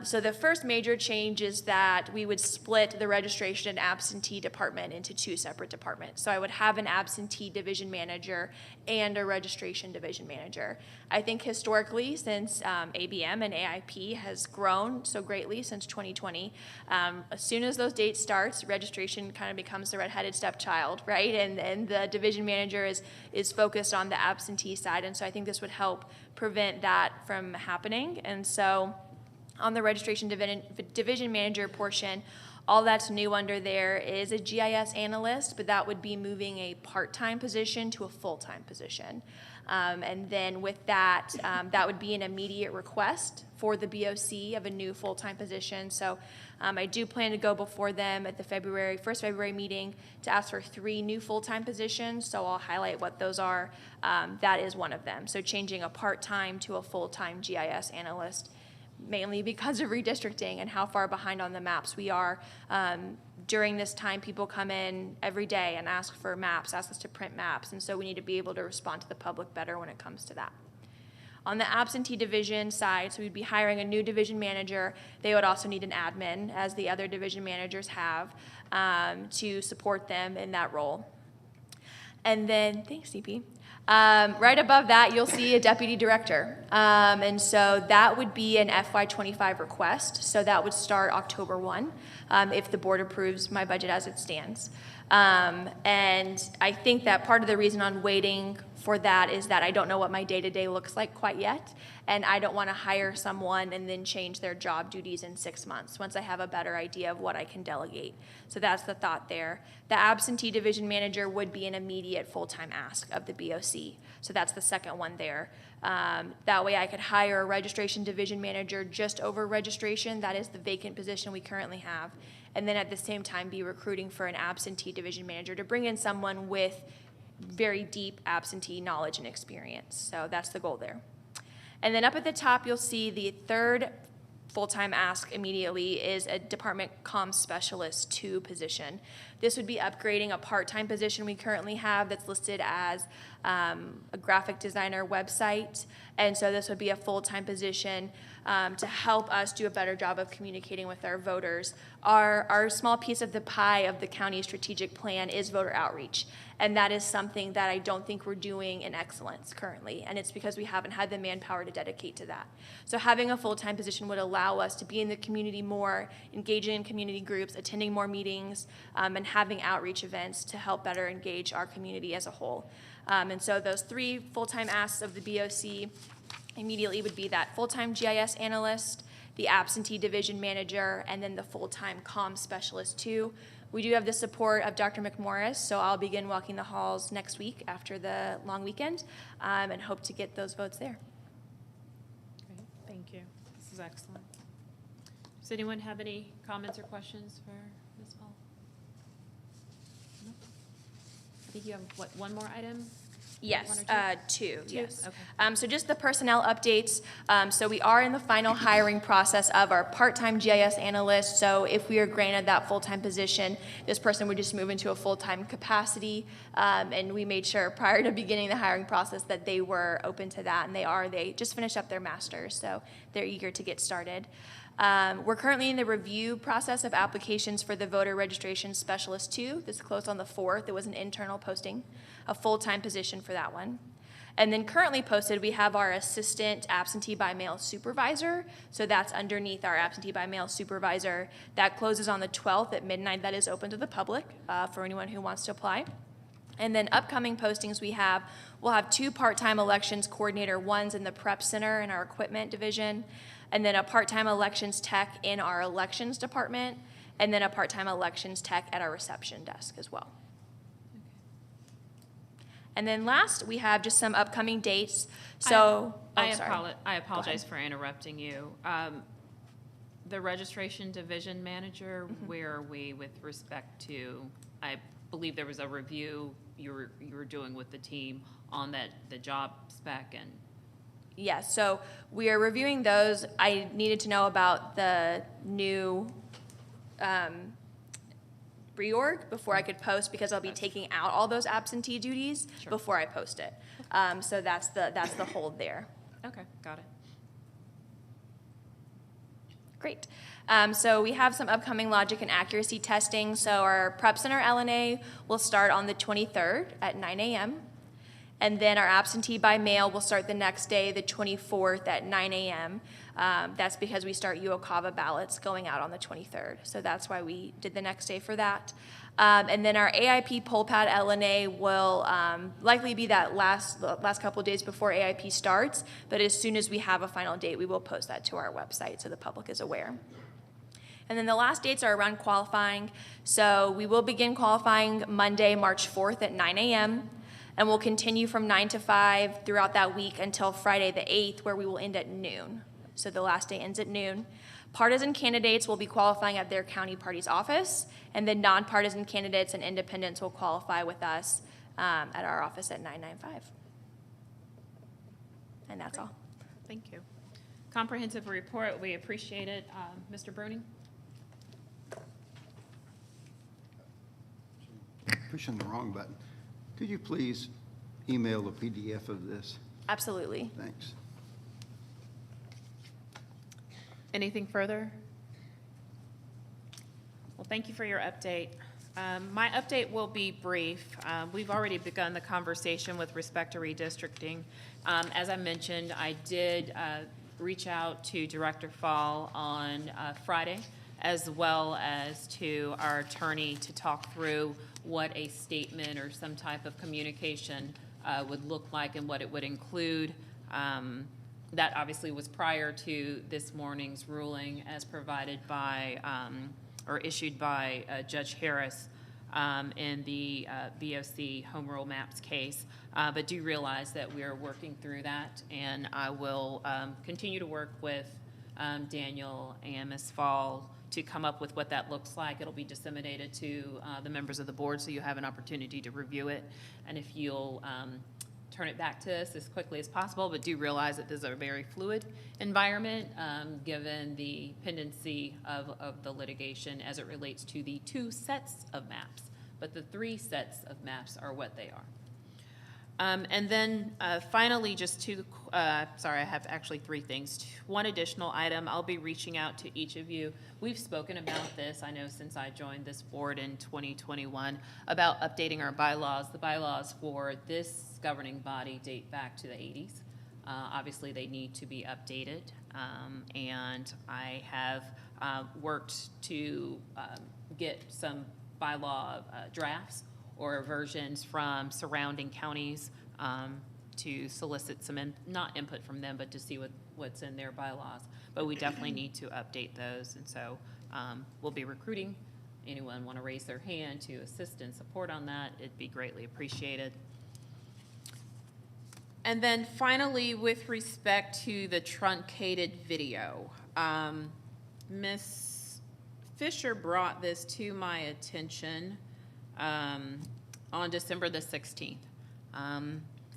S3: So the first major change is that we would split the registration and absentee department into 2 separate departments. So I would have an absentee division manager and a registration division manager. I think historically, since ABM and AIP has grown so greatly since 2020, as soon as those dates starts, registration kind of becomes the redheaded stepchild, right? And the division manager is focused on the absentee side. And so I think this would help prevent that from happening. And so on the registration division manager portion, all that's new under there is a GIS analyst, but that would be moving a part-time position to a full-time position. And then with that, that would be an immediate request for the BOC of a new full-time position. So I do plan to go before them at the first February meeting to ask for 3 new full-time positions. So I'll highlight what those are. That is one of them. So changing a part-time to a full-time GIS analyst, mainly because of redistricting and how far behind on the maps we are. During this time, people come in every day and ask for maps, ask us to print maps, and so we need to be able to respond to the public better when it comes to that. On the absentee division side, so we'd be hiring a new division manager. They would also need an admin, as the other division managers have, to support them in that role. And then, thanks, CP. Right above that, you'll see a deputy director. And so that would be an FY25 request. So that would start October 1 if the board approves my budget as it stands. And I think that part of the reason I'm waiting for that is that I don't know what my day-to-day looks like quite yet. And I don't want to hire someone and then change their job duties in 6 months once I have a better idea of what I can delegate. So that's the thought there. The absentee division manager would be an immediate full-time ask of the BOC. So that's the second one there. That way I could hire a registration division manager just over registration. That is the vacant position we currently have. And then at the same time be recruiting for an absentee division manager to bring in someone with very deep absentee knowledge and experience. So that's the goal there. And then up at the top, you'll see the third full-time ask immediately is a Department Comm Specialist 2 position. This would be upgrading a part-time position we currently have that's listed as a graphic designer website. And so this would be a full-time position to help us do a better job of communicating with our voters. Our small piece of the pie of the county strategic plan is voter outreach. And that is something that I don't think we're doing in excellence currently. And it's because we haven't had the manpower to dedicate to that. So having a full-time position would allow us to be in the community more, engaging in community groups, attending more meetings, and having outreach events to help better engage our community as a whole. And so those 3 full-time asks of the BOC immediately would be that full-time GIS analyst, the absentee division manager, and then the full-time comm specialist 2. We do have the support of Dr. McMorris, so I'll begin walking the halls next week after the long weekend, and hope to get those votes there.
S1: Great, thank you. This is excellent. Does anyone have any comments or questions for Ms. Hall? No? I think you have, what, one more item?
S3: Yes,
S1: One or
S3: 2, yes.
S1: Okay.
S3: So just the personnel updates. So we are in the final hiring process of our part-time GIS analyst. So if we are granted that full-time position, this person would just move into a full-time capacity. And we made sure prior to beginning the hiring process that they were open to that, and they just finished up their master's, so they're eager to get started. We're currently in the review process of applications for the voter registration specialist 2. This closed on the 4th. It was an internal posting, a full-time position for that one. And then currently posted, we have our assistant absentee by mail supervisor. So that's underneath our absentee by mail supervisor. That closes on the 12th at midnight. That is open to the public for anyone who wants to apply. And then upcoming postings we'll have 2 part-time elections coordinator, ones in the prep center in our equipment division, and then a part-time elections tech in our elections department, and then a part-time elections tech at our reception desk as well. And then last, we have just some upcoming dates. So,
S1: I apologize for interrupting you. The registration division manager, where are we with respect to, I believe there was a review you were doing with the team on the job spec and.
S3: Yes, so we are reviewing those. I needed to know about the new reorg before I could post, because I'll be taking out all those absentee duties before I post it. So that's the hold there.
S1: Okay, got it.
S3: Great. So we have some upcoming logic and accuracy testing. So our prep center LNA will start on the 23rd at 9 a.m. And then our absentee by mail will start the next day, the 24th at 9 a.m. That's because we start UOCAVA ballots going out on the 23rd. So that's why we did the next day for that. And then our AIP poll pad LNA will likely be that last couple of days before AIP starts. But as soon as we have a final date, we will post that to our website so the public is aware. And then the last dates are around qualifying. So we will begin qualifying Monday, March 4th at 9 a.m. And we'll continue from 9 to 5 throughout that week until Friday the 8th, where we will end at noon. So the last day ends at noon. Partisan candidates will be qualifying at their county party's office, and then nonpartisan candidates and independents will qualify with us at our office at 995. And that's all.
S1: Thank you. Comprehensive report, we appreciate it. Mr. Bruning?
S2: Pushing the wrong button. Could you please email a PDF of this?
S3: Absolutely.
S2: Thanks.
S1: Anything further? Well, thank you for your update. My update will be brief. We've already begun the conversation with respect to redistricting. As I mentioned, I did reach out to Director Fall on Friday, as well as to our attorney to talk through what a statement or some type of communication would look like and what it would include. That obviously was prior to this morning's ruling as provided by, or issued by Judge Harris in the BOC Home Rule Maps case. But do realize that we are working through that, and I will continue to work with Daniel and Ms. Fall to come up with what that looks like. It'll be disseminated to the members of the board, so you have an opportunity to review it. And if you'll turn it back to us as quickly as possible, but do realize that this is a very fluid environment, given the pendency of the litigation as it relates to the 2 sets of maps. But the 3 sets of maps are what they are. And then finally, just sorry, I have actually 3 things. 1 additional item, I'll be reaching out to each of you. We've spoken about this, I know, since I joined this board in 2021, about updating our bylaws. The bylaws for this governing body date back to the 80s. Obviously, they need to be updated, and I have worked to get some bylaw drafts or versions from surrounding counties to solicit some, not input from them, but to see what's in their bylaws. But we definitely need to update those, and so we'll be recruiting. Anyone want to raise their hand to assist and support on that, it'd be greatly appreciated. And then finally, with respect to the truncated video, Ms. Fisher brought this to my attention on December the 16th.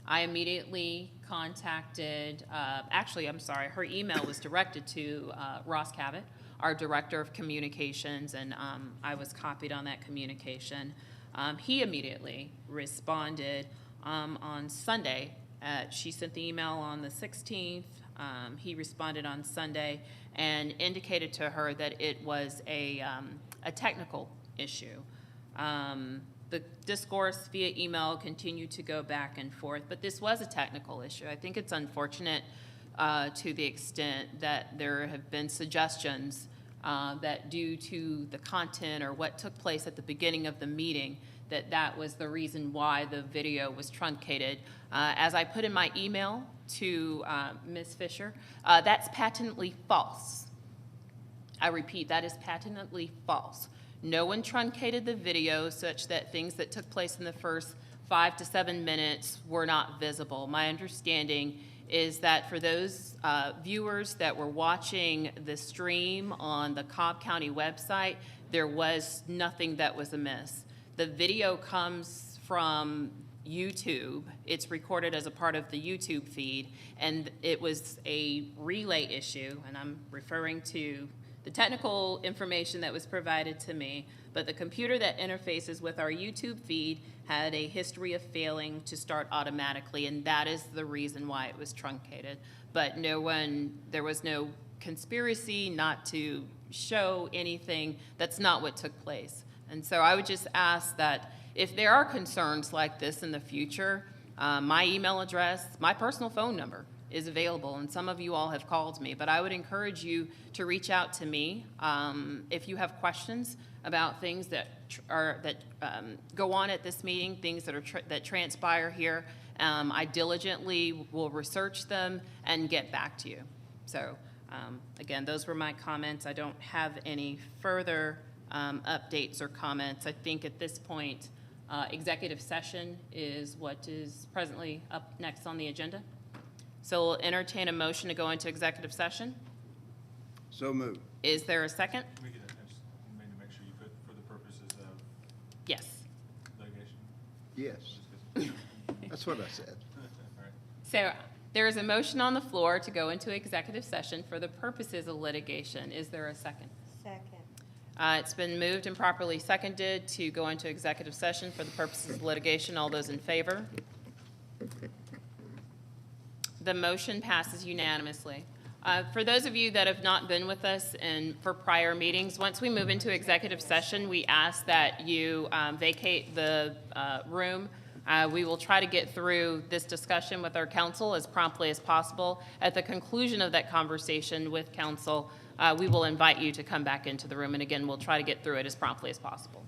S1: I immediately contacted, actually, I'm sorry, her email was directed to Ross Cabot, our Director of Communications, and I was copied on that communication. He immediately responded on Sunday. She sent the email on the 16th. He responded on Sunday and indicated to her that it was a technical issue. The discourse via email continued to go back and forth, but this was a technical issue. I think it's unfortunate to the extent that there have been suggestions that due to the content or what took place at the beginning of the meeting, that was the reason why the video was truncated. As I put in my email to Ms. Fisher, that's patently false. I repeat, that is patently false. No one truncated the video such that things that took place in the first 5 to 7 minutes were not visible. My understanding is that for those viewers that were watching the stream on the Cobb County website, there was nothing that was amiss. The video comes from YouTube. It's recorded as a part of the YouTube feed, and it was a relay issue, and I'm referring to the technical information that was provided to me, but the computer that interfaces with our YouTube feed had a history of failing to start automatically, and that is the reason why it was truncated. But there was no conspiracy not to show anything. That's not what took place. And so I would just ask that if there are concerns like this in the future, my email address, my personal phone number is available, and some of you all have called me, but I would encourage you to reach out to me if you have questions about things that go on at this meeting, things that transpire here. I diligently will research them and get back to you. So again, those were my comments. I don't have any further updates or comments. I think at this point, executive session is what is presently up next on the agenda. So we'll entertain a motion to go into executive session.
S2: So moved.
S1: Is there a second?
S12: We can, I just need to make sure you put for the purposes of
S1: Yes.
S12: litigation.
S2: Yes. That's what I said.
S12: All right.
S1: So there is a motion on the floor to go into executive session for the purposes of litigation. Is there a second?
S10: Second.
S1: It's been moved and properly seconded to go into executive session for the purposes of litigation. All those in favor? The motion passes unanimously. For those of you that have not been with us for prior meetings, once we move into executive session, we ask that you vacate the room. We will try to get through this discussion with our counsel as promptly as possible. At the conclusion of that conversation with counsel, we will invite you to come back into the room, and again, we'll try to get through it as promptly as possible.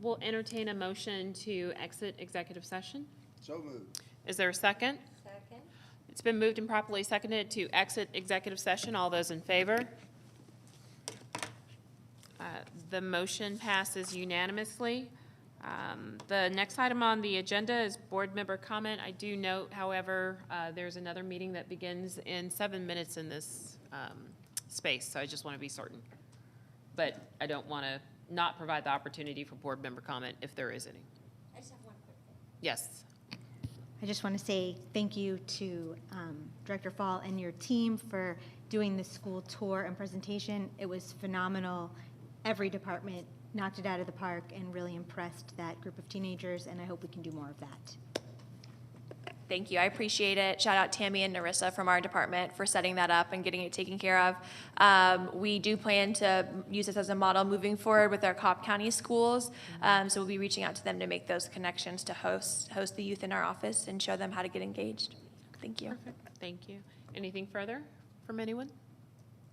S1: We'll entertain a motion to exit executive session.
S2: So moved.
S1: Is there a second?
S3: Second.
S1: It's been moved and properly seconded to exit executive session. All those in favor? The motion passes unanimously. The next item on the agenda is board member comment. I do note, however, there's another meeting that begins in 7 minutes in this space, so I just want to be certain. But I don't want to not provide the opportunity for board member comment if there is any.
S9: I just have one quick thing.
S1: Yes.
S9: I just want to say thank you to Director Fall and your team for doing the school tour and presentation. It was phenomenal. Every department knocked it out of the park and really impressed that group of teenagers, and I hope we can do more of that.
S3: Thank you. I appreciate it. Shout out Tammy and Narissa from our department for setting that up and getting it taken care of. We do plan to use this as a model moving forward with our Cobb County schools. So we'll be reaching out to them to make those connections to host the youth in our office and show them how to get engaged. Thank you.
S1: Perfect. Thank you. Anything further from anyone?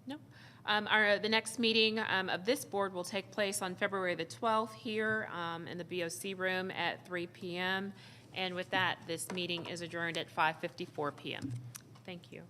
S1: No? The next meeting of this board will take place on February the 12th here in the BOC room at 3 p.m. And with that, this meeting is adjourned at 5:54 p.m. Thank you.